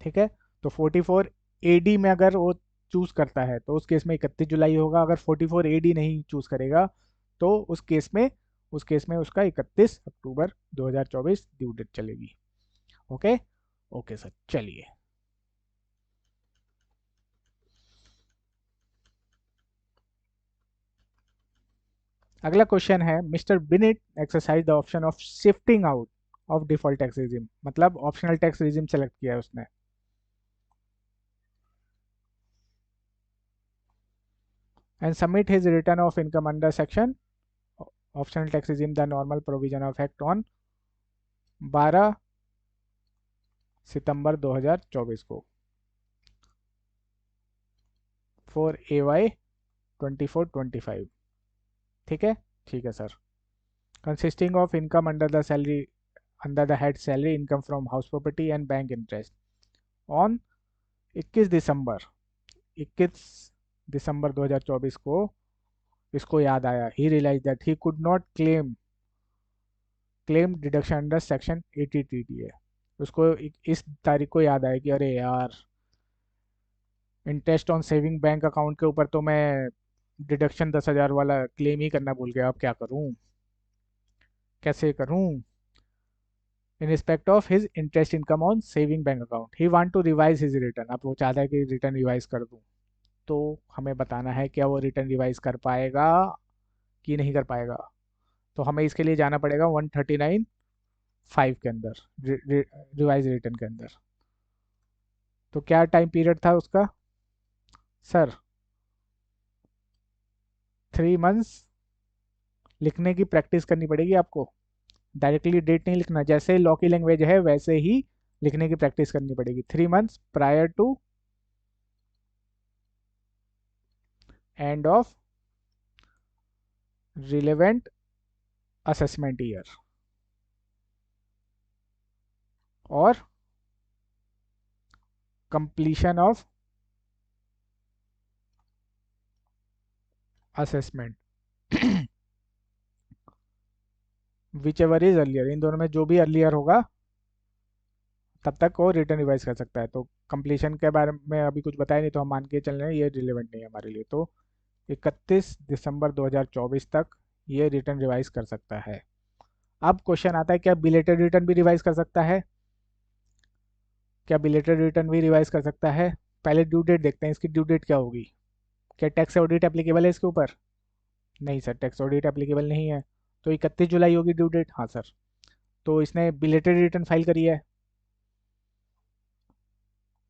ठीक है, तो 44 AD में अगर वो चूज करता है तो उस केस में 31 जुलाई होगा। अगर 44 AD नहीं चूज करेगा तो उस केस में उसका 31 अक्टूबर 2024 ड्यू डेट चलेगी। ओके ओके सर, चलिए अगला क्वेश्चन है, mister beneath exercise the option of shifting out of default tax regime, मतलब ऑप्शनल टैक्स रिजिम सेलेक्ट किया है उसने, and submit his return of income under section optional tax regime the normal provision of act on 12 सितंबर 2024 को for AY 24-25। ठीक है, ठीक है sir. Consisting of income under the salary under the head salary, income from house property and bank interest on 21 December 21 December 2024 को इसको याद आया, he realise that he could not claim deduction under section 80 TDA। उसको इस तारीख को याद आया कि अरे यार, interest on saving bank account के ऊपर तो मैं डिडक्शन 10,000 वाला क्लेम ही करना भूल गया, अब क्या करूं, कैसे करूं, in respect of his interest income on saving bank account he want to revise his return. अब वो चाहता है कि रिटर्न रिवाइज कर दूं, तो हमें बताना है क्या वो रिटर्न रिवाइज कर पाएगा कि नहीं कर पाएगा। तो हमें इसके लिए जाना पड़ेगा 139(5) के अंदर, रिवाइज रिटर्न के अंदर। तो क्या टाइम पीरियड था उसका सर? 3 मंथ्स लिखने की प्रैक्टिस करनी पड़ेगी आपको, डायरेक्टली डेट नहीं लिखना, जैसे लॉ की लैंग्वेज है वैसे ही लिखने की प्रैक्टिस करनी पड़ेगी। 3 months prior to end of relevant assessment year or completion of assessment, whichever is earlier, इन दोनों में जो भी अर्लियर होगा तब तक वो रिटर्न रिवाइज कर सकता है। तो कंप्लीशन के बारे में अभी कुछ बताया नहीं, तो हम मान के चल रहे हैं ये रिलेवेंट नहीं है हमारे लिए। तो 31 दिसंबर 2024 तक ये रिटर्न रिवाइज कर सकता है। अब क्वेश्चन आता है, क्या बिलेटेड रिटर्न भी रिवाइज कर सकता है? क्या बिलेटेड रिटर्न भी रिवाइज कर सकता है? पहले ड्यू डेट देखते हैं, इसकी ड्यू डेट क्या होगी। क्या टैक्स ऑडिट एप्लीकेबल है इसके ऊपर? नहीं सर, टैक्स ऑडिट एप्लीकेबल नहीं है, तो 31 जुलाई होगी ड्यू डेट। हाँ सर, तो इसने बिलेटेड रिटर्न फाइल करी है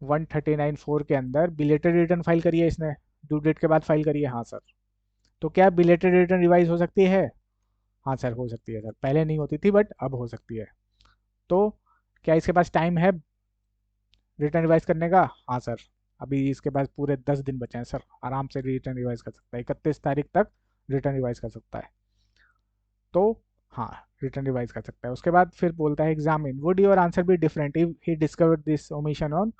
139(4) के अंदर, बिलेटेड रिटर्न फाइल करी है इसने, ड्यू डेट के बाद फाइल करी है। हाँ सर, तो क्या बिलेटेड रिटर्न रिवाइज हो सकती है? हाँ सर, हो सकती है सर, पहले नहीं होती थी बट अब हो सकती है। तो क्या इसके पास टाइम है रिटर्न रिवाइज करने का? हाँ सर, अभी इसके पास पूरे 10 दिन बचे हैं सर, आराम से रिटर्न रिवाइज कर सकता है, 31 तारीख तक रिटर्न रिवाइज कर सकता है। तो हाँ, रिटर्न रिवाइज कर सकता है। उसके बाद फिर बोलता है, examine would your answer be different if he discovered this omission on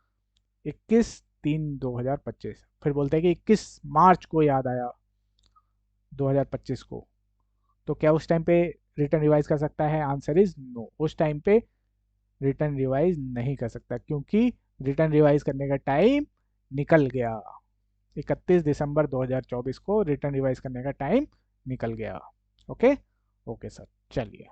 21/3/2025। फिर बोलते हैं कि 21 मार्च को याद आया 2025 को, तो क्या उस टाइम पे रिटर्न रिवाइज कर सकता है? आंसर इज नो, उस टाइम पे रिटर्न रिवाइज नहीं कर सकता, क्योंकि रिटर्न रिवाइज करने का टाइम निकल गया। 31 दिसंबर 2024 को रिटर्न रिवाइज करने का टाइम निकल गया। ओके। ओके सर, चलिए।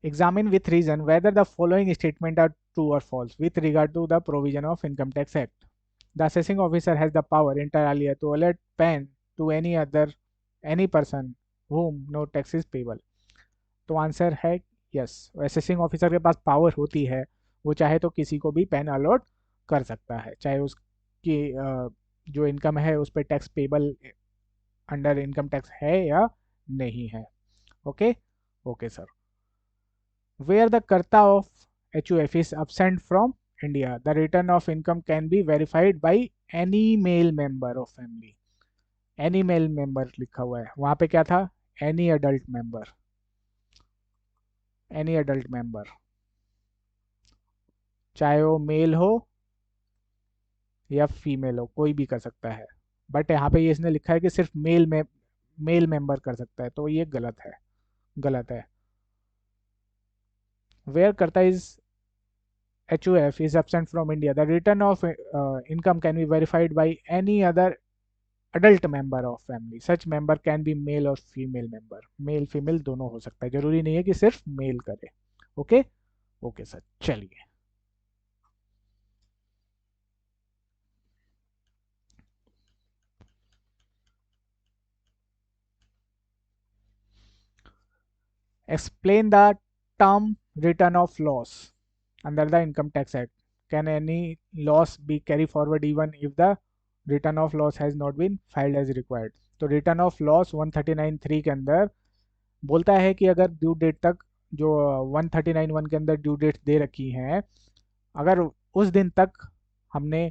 Examine with reason whether the following statement are true or false with regard to the provision of Income Tax Act. The assessing officer has the power inter alia to allot PAN to any person whom no tax is payable. तो answer है yes. Assessing officer के पास power होती है, वो चाहे तो किसी को भी पैन अलॉट कर सकता है, चाहे उसकी जो इनकम है उस पर tax payable under income tax है या नहीं है। Okay. Okay sir. Where the Karta of HUF is absent from India, the return of income can be verified by any male member of family. Any male member लिखा हुआ है, वहां पे क्या था? Any adult member. Any adult member, चाहे वो mail हो या फीमेल हो, कोई भी कर सकता है। बट यहाँ पे ये इसने लिखा है कि सिर्फ मेल मेंबर कर सकता है, तो ये गलत है। गलत है। वेयर करता is HUF is absent from India, the return of income can be verified by any other adult member of family. Such member can be male or female member. Male female दोनों हो सकता है, जरूरी नहीं है कि सिर्फ मेल करे। ओके। ओके सर, चलिए। Explain the term return of loss under the Income Tax Act. Can any loss be carried forward even if the return of loss has not been filed as required? तो return of loss 139(3) के अंदर बोलता है कि अगर due date तक जो 139(1) के अंदर ड्यू डेट दे रखी हैं, अगर उस दिन तक हमने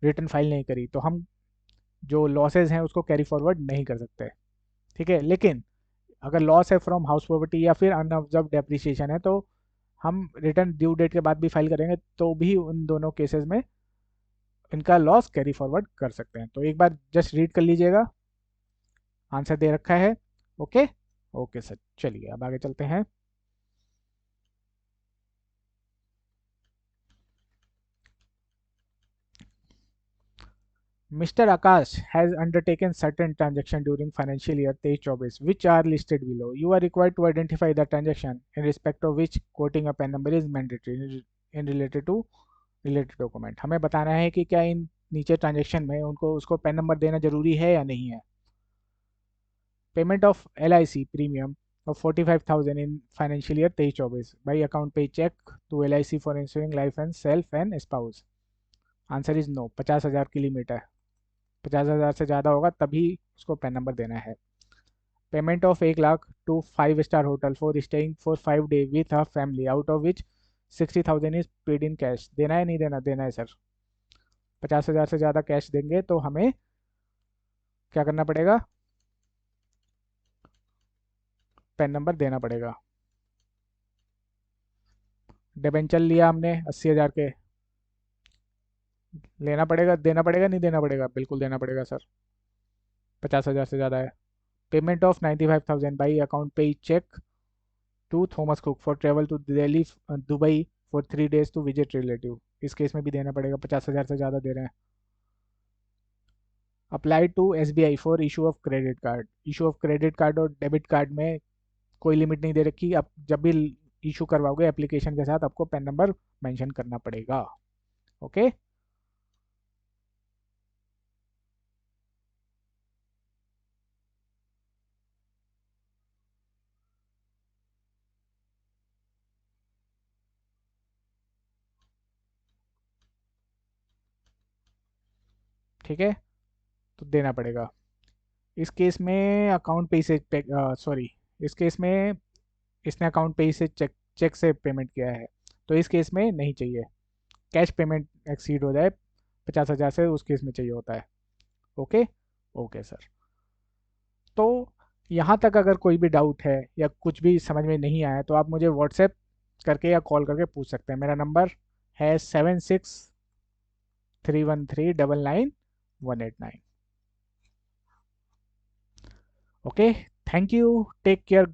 रिटर्न फाइल नहीं करी तो हम जो लॉसेज हैं उसको कैरी फॉरवर्ड नहीं कर सकते। ठीक है। लेकिन अगर लॉस है फ्रॉम हाउस प्रॉपर्टी या फिर अनऑब्जर्व डेप्रिसिएशन है तो हम रिटर्न ड्यू डेट के बाद भी फाइल करेंगे तो भी उन दोनों केसेस में इनका लॉस कैरी फॉरवर्ड कर सकते हैं। तो एक बार जस्ट रीड कर लीजिएगा, आंसर दे रखा है। ओके। ओके सर, चलिए अब आगे चलते हैं। Mr. Akash has undertaken certain transaction during financial year 23-24 which are listed below. You are required to identify the transaction in respect of which quoting a PAN number is mandatory in related to related document. हमें बताना है कि क्या इन नीचे transaction में उनको उसको pan number देना जरूरी है या नहीं है। Payment of LIC premium of 45,000 in financial year 23-24 by account pay check to LIC for insuring life and self and spouse. Answer is no. 50,000 की लिमिट है, 50,000 से ज़्यादा होगा तभी उसको पैन नंबर देना है। Payment of 1 lakh to 5 star hotel for staying for 5 day with a family out of which 60,000 is paid in cash. देना है नहीं देना? देना है सर। 50,000 से ज़्यादा कैश देंगे तो हमें क्या करना पड़ेगा? पैन नंबर देना पड़ेगा। डिबेंचर लिया हमने 80,000 के, लेना पड़ेगा, देना पड़ेगा नहीं देना पड़ेगा? बिल्कुल देना पड़ेगा सर, 50,000 से ज़्यादा है। Payment of 95,000 by account pay cheque to Thomas Cook for travel to Delhi Dubai for 3 days to visit relative. इस केस में भी देना पड़ेगा, 50,000 से ज़्यादा दे रहे हैं। Apply to SBI for issue of credit card. Issue of credit card और डेबिट कार्ड में कोई लिमिट नहीं दे रखी। अब जब भी इशू करवाओगे एप्लीकेशन के साथ आपको पैन नंबर मेंशन करना पड़ेगा। ओके। ठीक है, तो देना पड़ेगा। इस केस में अकाउंट पे से सॉरी, इस केस में इसने अकाउंट पे से चेक चेक से पेमेंट किया है तो इस केस में नहीं चाहिए। कैश पेमेंट एक्सीड हो जाए 50,000 से उस केस में चाहिए होता है। ओके। Okay sir. तो यहाँ तक अगर कोई भी डाउट है या कुछ भी समझ में नहीं आया तो आप मुझे व्हाट्सएप करके या कॉल करके पूछ सकते हैं। मेरा नंबर है 7631399189। Okay, thank you, take care.